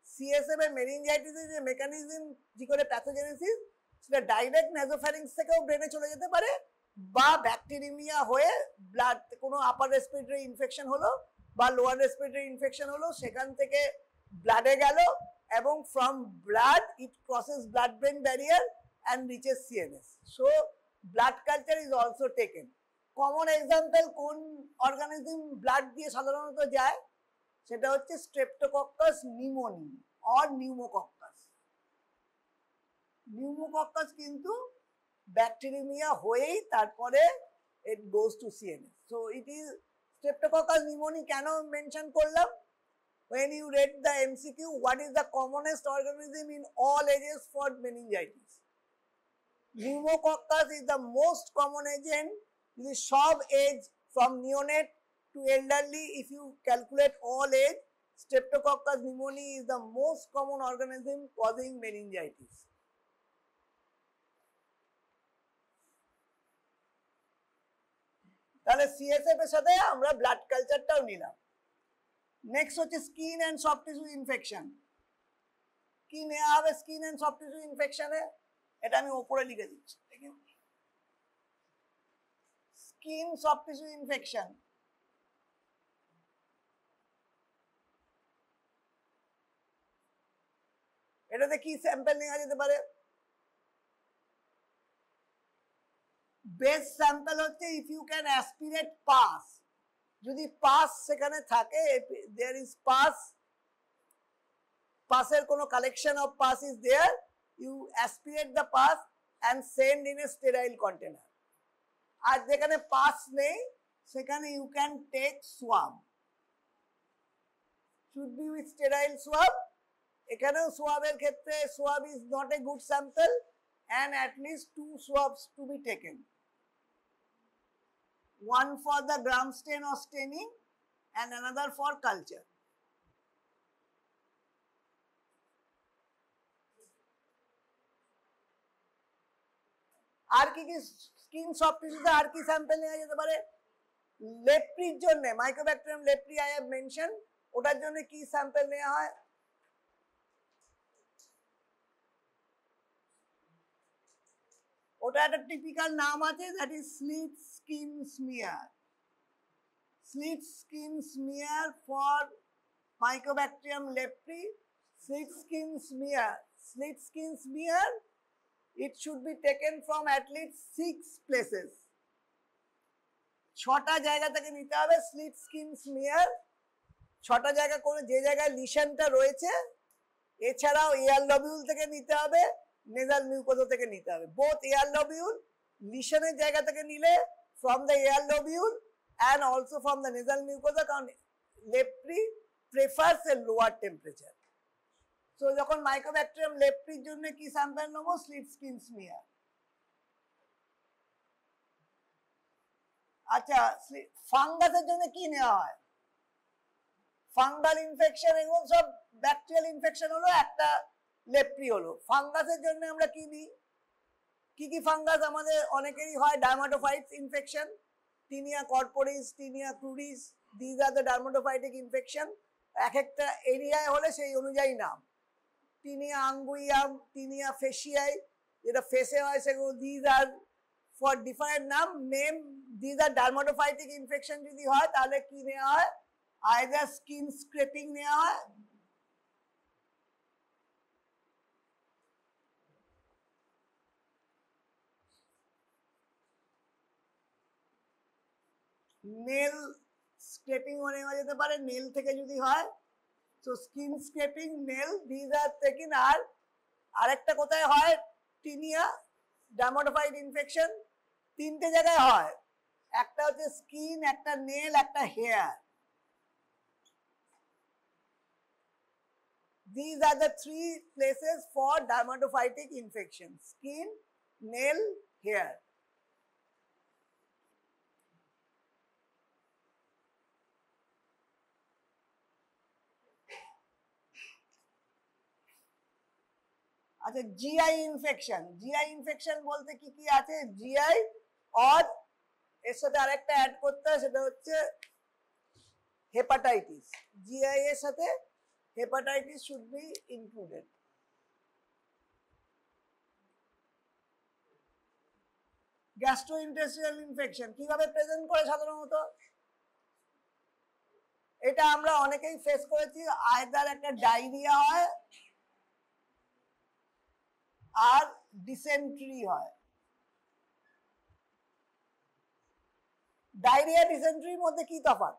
CSF এর মেনিনজাইটিসের যে মেকানিজম যে করে প্যাথোজেনেসিস সেটা ডাইরেক্ট নাসোফ্যারিংস থেকেও ব্রেনে চলে যেতে পারে বা ব্যাকটেরিমিয়া হয়ে ব্লাড কোনো আপার রেসপিরেটরি ইনফেকশন হলো বা লোয়ার রেসপিরেটরি ইনফেকশন হলো সেখান থেকে ব্লাডে গেল এবং from blood it crosses blood brain barrier and reaches CNS so blood culture is also taken common example কোন অর্গানিজম ব্লাড দিয়ে সাধারণত যায় সেটা হচ্ছে Streptococcus pneumoniae or pneumococcus pneumococcus কিন্তু ব্যাকটেরিমিয়া হয়েই তারপরে it goes to CNS so it is Streptococcus pneumoniae কেন মেনশন করলাম when you read the MCQ what is the commonest organism in all ages for meningitis pneumococcus is the most common agent the sub age from neonate to elderly if you calculate all age Streptococcus pneumoniae is the most common organism causing meningitis তাহলে CSF এর সাথে আমরা blood কালচারটাও নিলাম next হচ্ছে skin and soft tissue infection কি নেওয়া হবে skin and soft tissue ইনফেকশনে এটা আমি উপরে লিখে দিচ্ছি দেখুন স্কিন সফট টিস্যু ইনফেকশন এটাতে কি স্যাম্পল নেওয়া যেতে পারে বেস্ট স্যাম্পল হচ্ছে if you can aspirate pus যদি পাস সেখানে থাকে there is পাসের কোনো collection of pus is there you aspirate the pass and send in a sterile container আর যেখানে পাস নেই সেখানে you can take swab should be with sterile swab এখানেও সোয়াবের ক্ষেত্রে swab is not a good sample and at least 2 swabs to be taken one for the gram stain or staining and another for culture আর কি কি skin soft টিস্যুতে আর কি sample নেওয়া যেতে পারে লেপ্রির জন্য mycobacterium leprae I have mention ওটার জন্য কি স্যাম্পল নেওয়া হয় ওটা একটা টিপিক্যাল নাম আছে that is slit skin smear for Mycobacterium lepri, slit skin smear. Slit skin smear, it should be taken from at least 6 places. 6টা জায়গা থেকে নিতে হবে স্লিট স্কিন স্মিয়ার। 6টা জায়গা করে যে জায়গায় লিশনটা রয়েছে, এছাড়াও এয়ার লবিউল থেকে নিতে হবে, নেজাল মিউকোজা থেকে নিতে হবে। বোথ এয়ার লবিউল, লিশনের জায়গা থেকে নিলে from the ear lobule and also from the nasal mucosa, কারণ leprae prefers a lower temperature. So যখন মাইক্রোব্যাকটেরিয়াম লেপ্রির জন্য কি স্যাম্পল নেবো? Slit skin smear. আচ্ছা, ফাঙ্গাসের জন্য কি নেওয়া হয়? ফাঙ্গাল ইনফেকশন, এগুলো সব ব্যাকটেরিয়াল ইনফেকশন হলো, একটা লেপ্রি হলো। ফাঙ্গাসের জন্য আমরা কি নিই? কি ফাঙ্গাস আমাদের অনেকেরই হয়? Dermatophytes infection, tinea corporis, tinea cruris, this are the dermatophytic infection. এক একটা এরিয়ায় হলে সেই অনুযায়ী নাম। টিনিয়া আঙ্গুইয়াম, টিনিয়া ফেসিয়াই, যেটা ফেসে হয় সেগুলো, দিস আর ফর ডিফারেন্ট নাম, নেম, দিস আর ডার্মাটোফাইটিক ইনফেকশন যদি হয় তাহলে কি নেওয়া হয়? আইদার স্কিন স্ক্রেপিং নেওয়া হয়, নেল স্ক্রেপিংও নেওয়া যেতে পারে, নেল থেকে যদি হয়। তো skin scraping, nail, this are taken. আর আরেকটা কোথায় হয়? টিনিয়া ডার্মাটোফাইট ইনফেকশন 3টে জায়গায় হয়, একটা হচ্ছে স্কিন, একটা নেল, একটা hair. These are the 3 places for dermatophytic infection: skin, nail, hair. আচ্ছা, জিআই ইনফেকশন। জিআই ইনফেকশন বলতে কি কি আছে? জিআই আর এর সাথে আরেকটা অ্যাড করতে হয়, সেটা হচ্ছে হেপাটাইটিস। জিআই এর সাথে hepatitis should be included. Gastrointestinal infection কিভাবে প্রেজেন্ট করে সাধারণত? এটা আমরা অনেকেই ফেস করেছি। আইদার একটা ডায়রিয়া হয় আর ডিসেন্ট্রি হয়। ডায়রিয়া ডিসেন্ট্রির মধ্যে কি তফাৎ?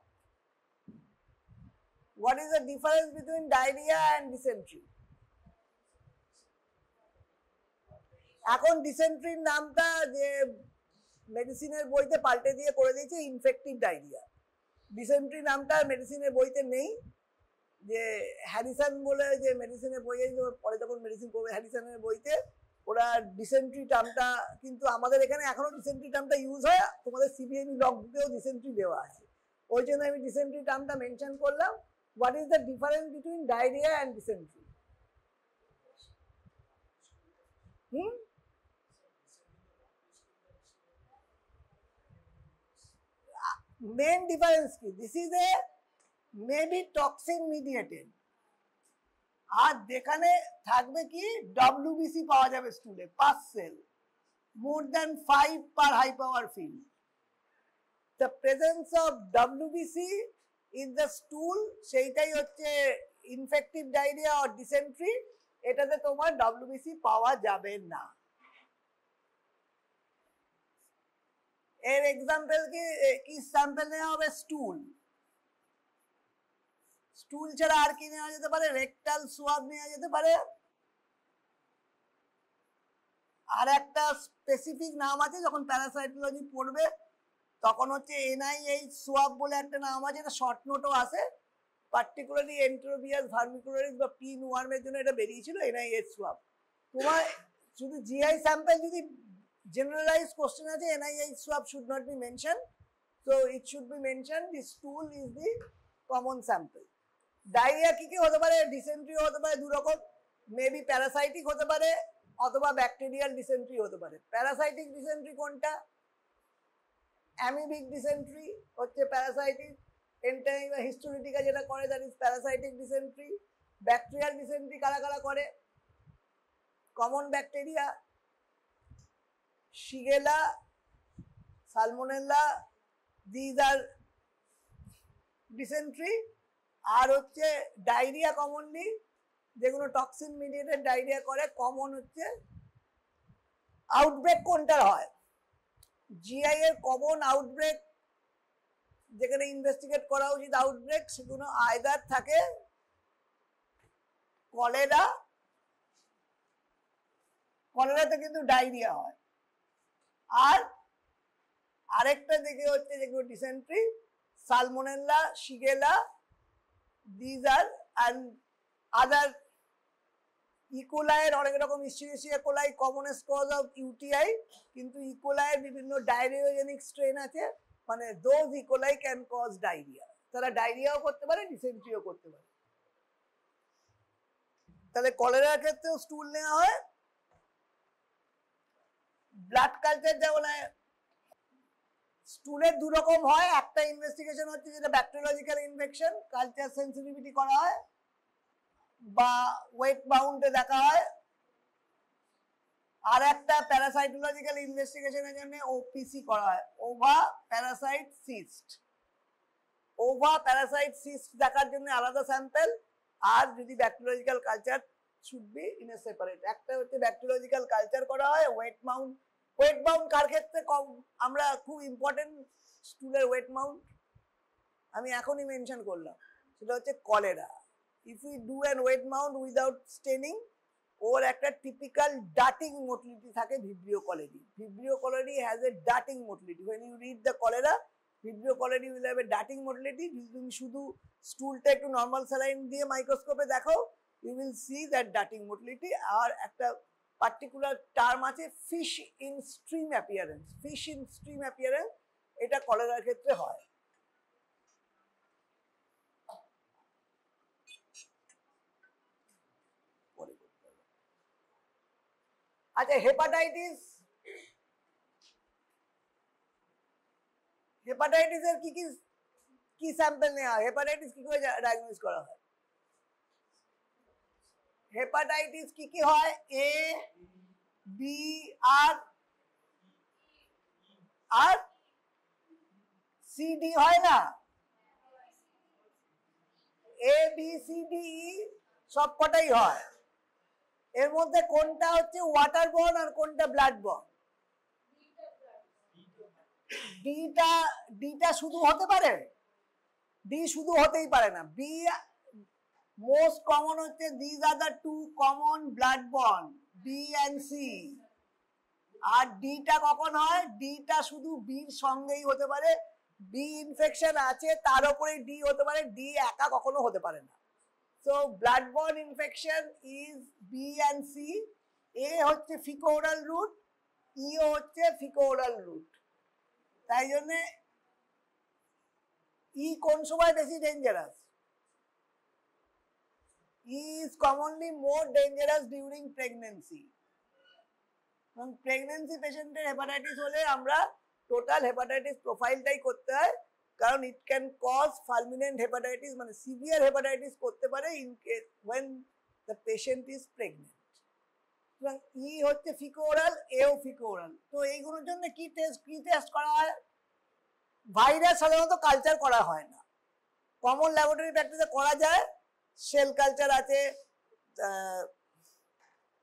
What is the difference between diarrhea and dysentery? এখন ডিসেন্ট্রির নামটা যে মেডিসিনের বইতে পাল্টে দিয়ে করে দিয়েছে ইনফেক্টিভ ডায়রিয়া। ডিসেন্ট্রি নামটা মেডিসিনের বইতে নেই। যে হ্যারিসন বলে যে মেডিসিনের বইয়ে, পরে যখন মেডিসিন করবে হ্যারিসনের বইতে ওরা ডিসেন্ট্রি টার্মটা, কিন্তু আমাদের এখানে এখনো ডিসেন্ট্রি টার্মটা ইউজ হয়। তোমাদের সিবিএমই লগ বুকেও ডিসেন্ট্রি দেওয়া আছে, ওই জন্য আমি ডিসেন্ট্রি টার্মটা মেনশন করলাম। What is the difference between diarrhea and dysentery? Main difference ki this is a maybe toxin mediated, আর যেখানে থাকবে কি ডব্লিউবিসি পাওয়া যাবে স্টুলে, pass sell more than 5 per high power field. The presence of WBC in the stool, সেইটাই হচ্ছে infective diarrhoea আর dysentery. এটাতে তোমার WBC পাওয়া যাবে না। এর এক্সাম্পল কি স্যাম্পল নেওয়া হবে? স্টুল। স্টুল ছাড়া আর কি নেওয়া যেতে পারে? রেকটাল সোয়াব নেওয়া যেতে পারে। আর একটা স্পেসিফিক নাম আছে, যখন প্যারাসাইটোলজি পড়বে তখন হচ্ছে এনআইএইচ সোয়াব বলে একটা নাম আছে, এটা শর্ট নোটও আছে। পার্টিকুলারলি এন্টেরোবিয়াস ভার্মিকুলারিস বা পিন ওয়ার্মের জন্য এটা বেরিয়েছিল, এনআইএইচ সোয়াব। তোমার শুধু জিআই স্যাম্পল যদি generalized question আছে, NIH swab should not be mentioned, so it should be mentioned the stool is the common sample. Diarrhea কি কি হতে পারে? ডিসেন্ট্রি হতে পারে দু রকম, মেবি প্যারাসাইটিক হতে পারে অথবা ব্যাকটেরিয়াল ডিসেন্ট্রি হতে পারে। প্যারাসাইটিক ডিসেন্ট্রি কোনটা? অ্যামিবিক ডিসেন্ট্রি হচ্ছে প্যারাসাইটিক। এন্টাইমা হিস্টোরিটিকা যেটা করে that is parasitic dysentery. Bacterial dysentery কারা কারা করে? Common bacteria, Shigella, Salmonella, these are dysentery. আর হচ্ছে ডায়রিয়া কমনলি যেগুলো টক্সিন মিডিয়েটেড ডায়রিয়া করে, কমন হচ্ছে আউটব্রেক কোনটার হয়, জিআই এর কমন আউটব্রেক যেখানে ইনভেস্টিগেট করা উচিত আউটব্রেক, সেগুলো আইদার থাকে কলেরা, কলেরাতে কিন্তু ডায়রিয়া হয়, আর আরেকটা দিকে হচ্ছে যেগুলো dysentery, salmonella, shigella, these are and other ইকোলাইয়ের অনেক রকম escherichia coli commonest cause of UTI, কিন্তু ইকোলাইয়ের বিভিন্ন ডায়রিওজেনিক স্ট্রেন আছে, মানে those E coli can cause diarrhoea, তারা ডায়রিয়াও করতে পারে, ডিসেন্ট্রিও করতে পারে। তাহলে কলেরার ক্ষেত্রেও স্টুল নেওয়া হয়। ব্লাড কালচার যেমন স্টুলের দু রকম হয়, একটা ইনভেস্টিগেশন হচ্ছে যেটা ব্যাকটেরিওলজিক্যাল ইনফেকশন, কালচার সেন্সিটিভিটি করা হয় বা ওয়েট বাউন্ডে দেখা হয়, আর একটা প্যারাসাইটোলজিক্যাল ইনভেস্টিগেশনের জন্য ওপিসি করা হয়, ওভা প্যারাসাইট সিস্ট। ওভা প্যারাসাইট সিস্ট দেখার জন্য আলাদা স্যাম্পল, আর যদি bacteriological culture should be in a separate. একটা হচ্ছে ব্যাকটেরিওলজিক্যাল কালচার করা হয়, ওয়েট মাউন্ট। ওয়েট মাউন্ট কার ক্ষেত্রে আমরা খুব ইম্পর্টেন্ট স্টুলের ওয়েট মাউন্ট আমি এখনই মেনশন করলাম, সেটা হচ্ছে cholera. If you do an wet mount without staining, ওর একটা টিপিক্যাল ডাটিং মোটিলিটি থাকে, vibrio cholerae. Vibrio cholerae has a ডাটিং motility. when you read the cholera, vibrio cholerae will have a ডাটিং মোটিলিটি। তুমি শুধু স্টুলটা একটু নর্মাল স্যালাইন দিয়ে মাইক্রোস্কোপে দেখো, you will see that ডাটিং মোটিলিটি। আর একটা পার্টিকুলার টার্ম আছে fish in stream appearance. Fish in stream appearance এটা কলেরার ক্ষেত্রে হয়। আচ্ছা, হেপাটাইটিস, হেপাটাইটিসের কি কি কি স্যাম্পল নেওয়া হয়, হেপাটাইটিস কি করে ডায়াগনোস করা হয়? হেপাটাইটিস কি কি হয়? এ, বি, আর সি, ডি হয় না? এ, বি, সি, ডি, ই সব কটাই হয়। এর মধ্যে কোনটা হচ্ছে ওয়াটার বর্ন আর কোনটা ব্লাড বর্ন? ডিটা শুধু হতে পারে? ডি শুধু হতেই পারে না। বি মোস্ট কমন হচ্ছে, this are the two common blood borne, B and C. আর ডিটা কখন হয়? ডিটা শুধু বির সঙ্গেই হতে পারে, বি ইনফেকশন আছে তার উপরে ডি হতে পারে, ডি একা কখনো হতে পারে না। So blood borne infection is B and C. A হচ্ছে ফিকোরাল রুট, ই হচ্ছে ফিকোরাল রুট। তাই জন্য ই কোন সময় বেশি dangerous? E is commonly more dangerous during pregnancy. এবং প্রেগনেন্সি পেশেন্টের হেপাটাইটিস হলে আমরা টোটাল হেপাটাইটিস প্রোফাইলটাই করতে হয়, কারণ ইট ক্যান কজ ফালমিনেন্ট হেপাটাইটিস, মানে সিভিয়ার হেপাটাইটিস করতে পারে in case when the patient is pregnant। সুতরাং ই হচ্ছে ফিকোরাল, এও ফিকোরাল। তো এইগুলোর জন্য কি টেস্ট করা হয়? ভাইরাস সাধারণত কালচার করা হয় না, কমন ল্যাবরেটরি প্র্যাকটিসে করা যায়। সেল কালচার আছে,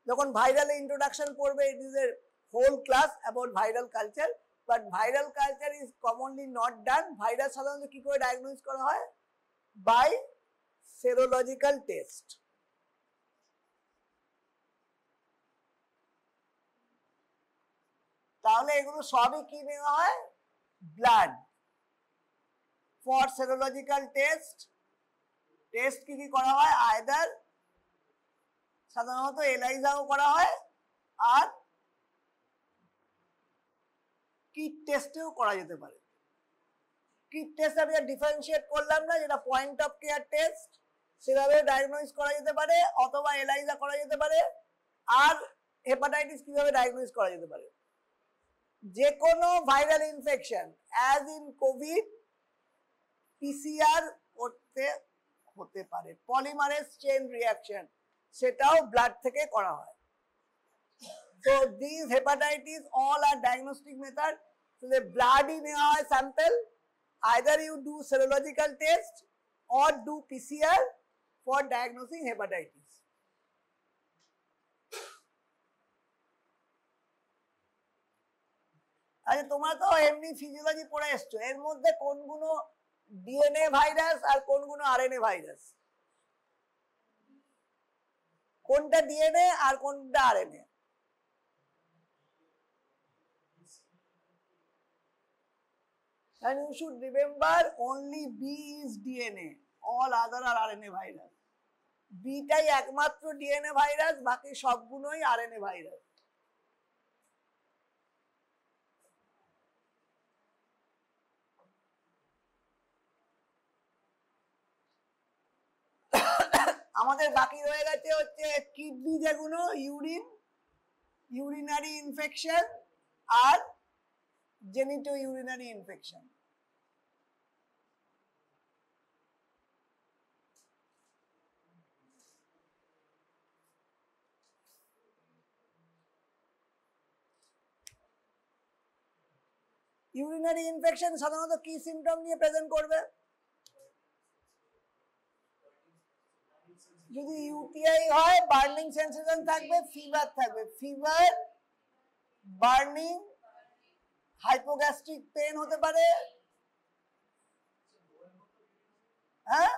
যখন ভাইরালে ইন্ট্রোডাকশন করবে, it is a whole class about viral culture, but viral culture is commonly not done. Virus সাধারণত কি করে ডায়াগনোস করা হয়? By serological test. তাহলে এগুলো সবই কি নেওয়া হয়? ব্লাড। ফর সেরোলজিক্যাল টেস্ট কি কি করা হয়? আইদার সাধারণত এলাইজাও করা হয়, আর কিট টেস্টেও করা যেতে পারে। কিট টেস্ট আমি ডিফারেন্সিয়েট করলাম না, যেটা পয়েন্ট অফ কেয়ার টেস্ট, সেভাবে ডায়াগনোস করা যেতে পারে, অথবা এলাইজা করা যেতে পারে। আর হেপাটাইটিস কিভাবে ডায়াগনোস করা যেতে পারে? যে কোনো viral infection as in Covid, PCR করতে হতে পারে। পলিমারেজ চেইন রিঅ্যাকশন, সেটাও ব্লাড থেকে করা হয়। So these hepatitis all are diagnostic method. So the blood নেওয়া হয় sample, either you do serological test or do PCR for diagnosing hepatitis. আচ্ছা তোমরা তো এমনি ফিজিওলজি পড়ে এসছো, এর মধ্যে কোনগুলো ডিএনএ ভাইরাস আর কোনগুলো আরএনএ ভাইরাস? কোনটা ডিএনএ আর কোনটা RNA? And you should remember only B is DNA, all other are RNA virus. B টাই একমাত্র ডিএনএ ভাইরাস, বাকি সবগুলোই আরএনএ ভাইরাস। আমাদের বাকি রয়ে গেছে হচ্ছে কিডনি, যেগুলো ইউরিন, ইউরিনারি ইনফেকশন আর genito urinary infection. Urinary infection সাধারণত কি সিমটম নিয়ে প্রেজেন্ট করবে? যদি ইউটিআই হয় বার্নিং সেন্সেশন থাকবে, ফিভার থাকবে, ফিভার, বার্নিং, হাইপোগ্যাস্ট্রিক পেন হতে পারে, হ্যাঁ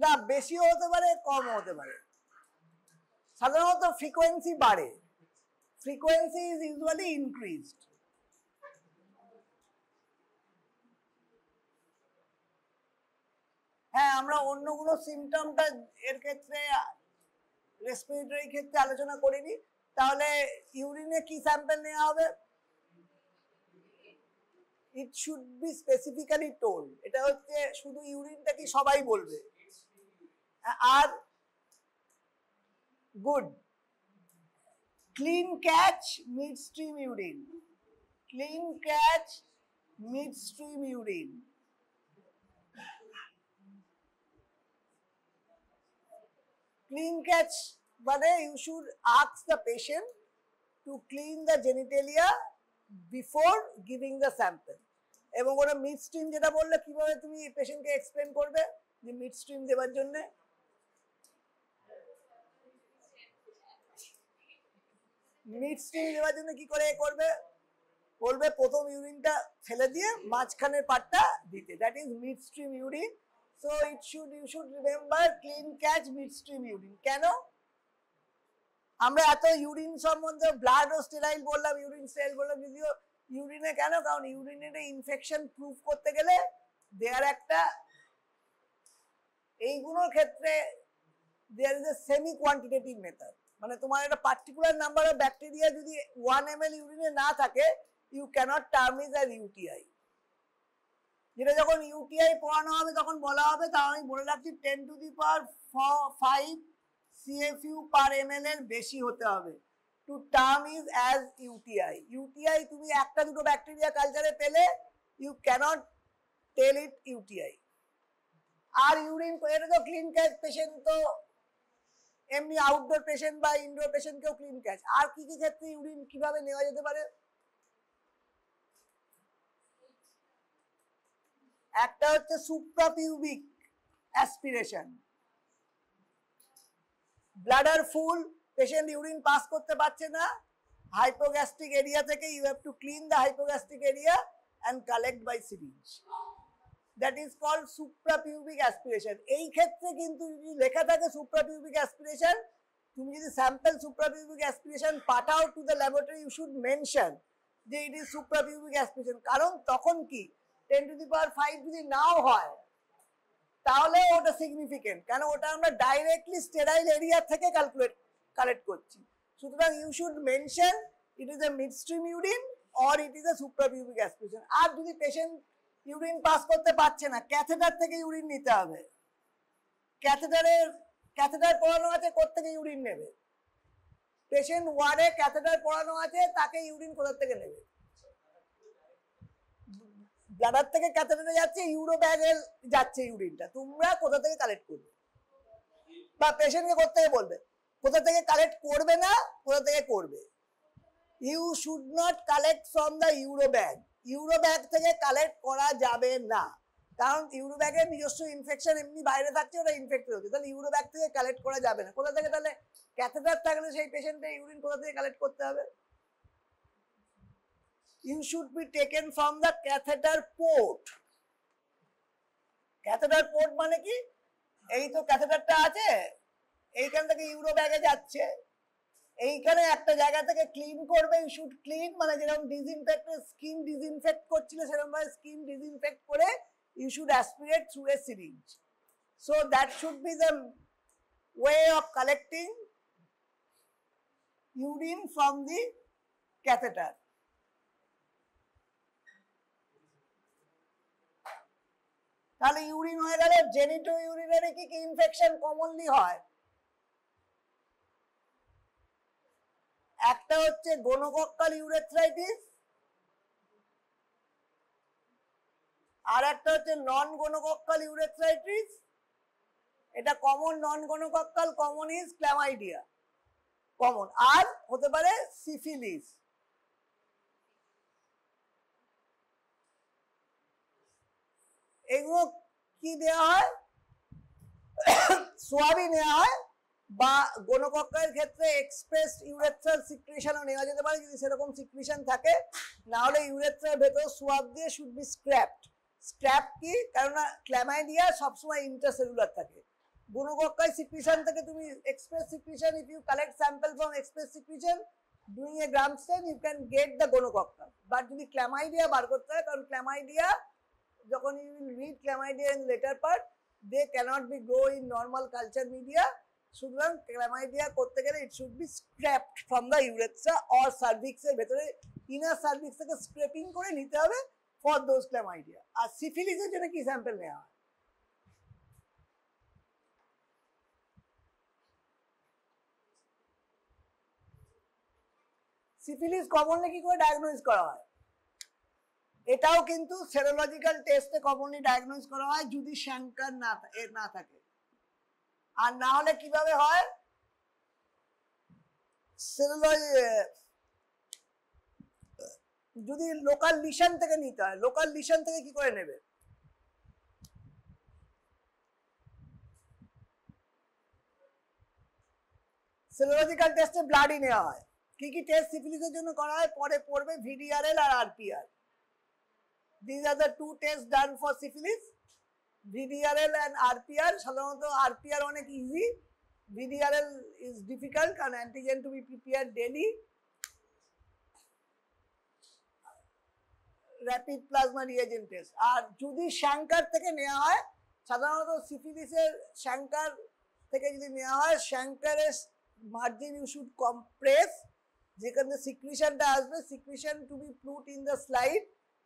না বেশিও হতে পারে কমও হতে পারে, সাধারণত ফ্রিকোয়েন্সি বাড়ে, ফ্রিকোয়েন্সি ইজ ইউজুয়ালি ইনক্রিজড। হ্যাঁ আমরা অন্যগুলো সিমটমটা এর ক্ষেত্রে রেসপিরেটরি ক্ষেত্রে আলোচনা করিনি। তাহলে ইউরিনে কি স্যাম্পল নেওয়া হবে? It should be specifically told. এটা হচ্ছে শুধু ইউরিনটা কি সবাই বলবে? আর good, clean catch mid stream urine, clean catch mid stream urine. Clean catch মানে you should ask the patient to clean the genitalia before giving the sample. এবং ওরা মিড স্ট্রিম যেটা বললে কিভাবে তুমি পেশেন্টকে এক্সপ্লেন করবে যে মিড স্ট্রিম দেওয়ার জন্য? মিড স্ট্রিম দেওয়ার জন্য কি করে করবে? বলবে প্রথম ইউরিনটা ফেলে দিয়ে মাঝখানের পার্টটা দিতে, that is mid stream urine. So you should remember clean catch midstream urine. কেন আমরা এত ইউরিন সম্বন্ধে ব্লাড ও স্টেরাইল বললাম, ইউরিন স্টেরাইল বললাম, যদিও ইউরিনে কেন? কারণ ইউরিনের ইনফেকশন প্রুফ করতে গেলে দেয়ার একটা এইগুলোর ক্ষেত্রে there is a semi quantitative method. মানে তোমার একটা পার্টিকুলার নাম্বার অফ ব্যাকটেরিয়া যদি 1 ml ইউরিনে না থাকে, you cannot term is as UTI. যেটা যখন ইউটিআই পড়ানো হবে তখন বলা হবে, তাও আমি বলে রাখছি 10 to the power 5 CFU per ml এর বেশি হতে হবে to term is as UTI. UTI তুমি একটা দুটো ব্যাকটেরিয়া কালচারে পেলে you cannot tell it UTI. আর ইউরিন এটা তো ক্লিন ক্যাচ পেশেন্ট, তো এমনি আউটডোর পেশেন্ট বা ইনডোর পেশেন্টকেও ক্লিন ক্যাচ। আর কি কি ক্ষেত্রে ইউরিন কিভাবে নেওয়া যেতে পারে? একটা হচ্ছে suprapubic aspiration, bladder full, patient urine pass করতে পারছে না, হাইপোগ্যাস্ট্রিক এরিয়া থেকে you have to clean the hypogastric area and collect by syringe, that is called suprapubic aspiration. এই ক্ষেত্রে কিন্তু যদি লেখা থাকে সুপ্রাপিউবিক অ্যাসপিরেশন, তুমি যদি স্যাম্পল সুপ্রাপিউবিক অ্যাসপিরেশন পাঠাও to the laboratory, you should mention যে ইট ইজ সুপ্রাপিউবিক অ্যাসপিরেশন। কারণ তখন কি 10 to the power 5 যদি নাও হয় তাহলে ওটা সিগনিফিকেন্ট, কেন ওটা আমরা ডাইরেক্টলি স্টেরাইল এরিয়া থেকে কালেক্ট করছি। সুতরাং you should mention it is a midstream urine or it is a suprapubic aspiration. আর যদি পেশেন্ট ইউরিন পাস করতে পারছে না, ক্যাথেটার থেকে ইউরিন নিতে হবে। ক্যাথেটার পড়ানো আছে, কোত্থেকে ইউরিন নেবে? পেশেন্ট ওয়ার্ডে ক্যাথেটার পড়ানো আছে, তাকে ইউরিন কোথা থেকে নেবে? ব্লাডার থেকে ক্যাথেটারে যাচ্ছে, ইউরো ব্যাগে যাচ্ছে ইউরিনটা, তোমরা কোথা থেকে কালেক্ট করবে? বা পেশেন্টকে কোথা থেকে বলবে? কোথা থেকে কালেক্ট করবে না, কোথা থেকে করবে? You should not collect from the uro bag, urobag থেকে কালেক্ট করা যাবে না, কারণ ইউরোব্যাগের নিজস্ব ইনফেকশন এমনি বাইরে থাকছে, ওটা ইনফেক্টেড হচ্ছে, তাহলে ইউরোব্যাগ থেকে কালেক্ট করা যাবে না। কোথা থেকে তাহলে ক্যাথেটার থাকলে সেই পেশেন্টের ইউরিন কোথা থেকে কালেক্ট করতে হবে? You should be taken from the catheter port. Catheter port মানে কি? এই তো ক্যাথেটারটা আছে, এইখান থেকে ইউরোব্যাগে যাচ্ছে, এইখানে একটা জায়গা থেকে ক্লিন করবে। ইউ শুড ক্লিন মানে যেরকম ডিসইনফেক্ট, স্কিন ডিসইনফেক্ট করছিল সেরকম ভাবে স্কিন ডিসইনফেক্ট করে you should aspirate through a syringe. So that should be the way of collecting urine from the catheter. তাহলে ইউরিন হয়ে গেলে জেনিটো ইউরিনারি কি কি ইনফেকশন কমনলি হয়? একটা হচ্ছে গোনোকক্কাল ইউরেথ্রাইটিস, আর একটা হচ্ছে নন গোনোকক্কাল ইউরেথ্রাইটিস। এটা common non gonococcal, common is chlamydia common, আর হতে পারে সিফিলিস। এগুলো কি দেওয়া হয়? সোয়াবই নেওয়া হয়, বা গোনোকক্কাল ক্ষেত্রে এক্সপ্রেস ইউরেথ্রাল সিক্রেশনও নেওয়া যেতে পারে যদি সেরকম সিক্রেশন থাকে, না হলে ইউরেথ্রার ভেতর সোয়াব দিয়ে শুড বি স্ক্র্যাপড। স্ক্র্যাপ কি? কারণ ক্ল্যামাইডিয়া সবসময় ইন্টারসেলুলার থাকে, গোনোকক্কাল সিক্রেশন থেকে তুমি express secretion, if you collect sample from express secretion doing a gram stain you can get the gonococcal. But যদি ক্ল্যামাইডিয়া বার করতে হয়, কারণ ক্ল্যামাইডিয়া যখন you will read chlamydia in later part, they cannot be grow in normal culture media, সুতরাং chlamydia করতে গেলে it should be scraped from the urethra or cervix এর ভেতরে inner cervix থেকে scraping করে নিতে হবে for those chlamydia। R syphilis এর জন্য কি স্যাম্পল নেওয়া হয়? syphilis কমনলি কি করে ডায়াগনোজ করা হয়? এটাও কিন্তু সেরোলজিক্যাল টেস্টে কমনলি ডায়াগনোজ করা হয় যদি শ্যাঙ্কার না থাকে। আর না হলে কিভাবে হয়? যদি লোকাল লিশন থেকে নিতে হয়, লোকাল লিশন থেকে কি করে নেবে? সেরোলজিক্যাল টেস্টে ব্লাডই নেওয়া হয়। কি কি টেস্ট সিফিলিসের জন্য করা হয় পরে পড়বে, ভিডিআরএল আর RPR. These are the two tests done for syphilis, VDRL and RPR. সাধারণত RPR অনেক ইজি, VDRL is difficult কারণ antigen to be prepared daily. Rapid plasma reagent test. আর যদি শ্যাঙ্কার থেকে নেওয়া হয়, সাধারণত সিফিলিসের শ্যাঙ্কার থেকে যদি নেওয়া হয়, শ্যাঙ্কারের মার্জিন ইউ শুড কম্প্রেস, যেখানে সিক্রিশনটা আসবে, secretion to be put in the slide,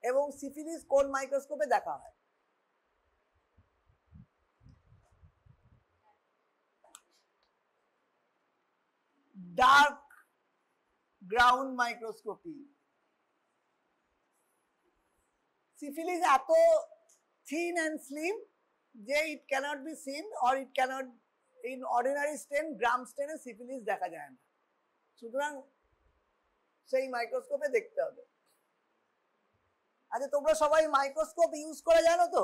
এবং সিফিলিস কোন মাইক্রোস্কোপে দেখা হয়? Dark ground microscopy. সিফিলিস এত থিন অ্যান্ড স্লিম যে it cannot be seen, or it cannot in ordinary stain, gram স্টেনে সিফিলিস দেখা যায় না, সুতরাং সেই মাইক্রোস্কোপে দেখতে হবে। আচ্ছা, তোমরা সবাই মাইক্রোস্কোপ ইউজ করে জানো তো?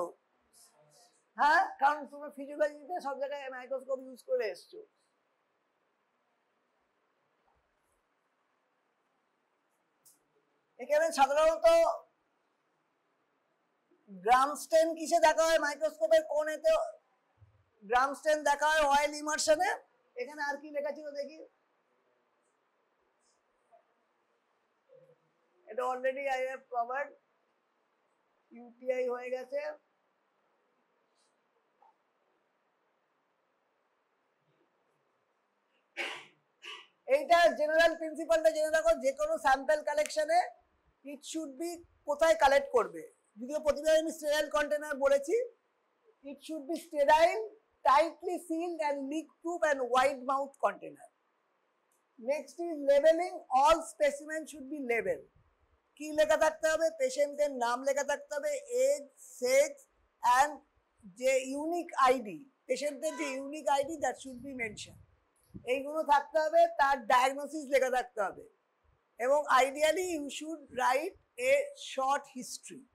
হ্যাঁ, কারণ তোমরা ফিজিওলজিতে সব জায়গায় মাইক্রোস্কোপ ইউজ করে এসছো। এখানে সাধারণত গ্রাম স্টেন কিসে দেখা হয়? মাইক্রোস্কোপের কোন এতে গ্রাম স্টেন দেখা হয়? অয়েল ইমার্শনে। এখানে আর কি লেখা ছিল দেখি? এটা already I have covered. UTI হয়ে গেছে। এইটা জেনারেল প্রিন্সিপালটা জেনে রাখো, যে কোনো স্যাম্পল কালেকশনে ইট শুড বি কোথায় কালেক্ট করবে। যদিও প্রতিবার আমি স্টেরাইল কন্টেনার বলেছি, ইট should B sterile, tightly sealed and leak proof and wide mouth container. Next is labelling, all specimen should be label. কি লেখা থাকতে হবে? পেশেন্টের নাম লেখা থাকতে হবে, এজ, সেক্স অ্যান্ড যে ইউনিক আইডি, পেশেন্টের যে unique ID that should B mention, এইগুলো থাকতে হবে। তার ডায়াগনোসিস লেখা থাকতে হবে, এবং ideally you should write a short history.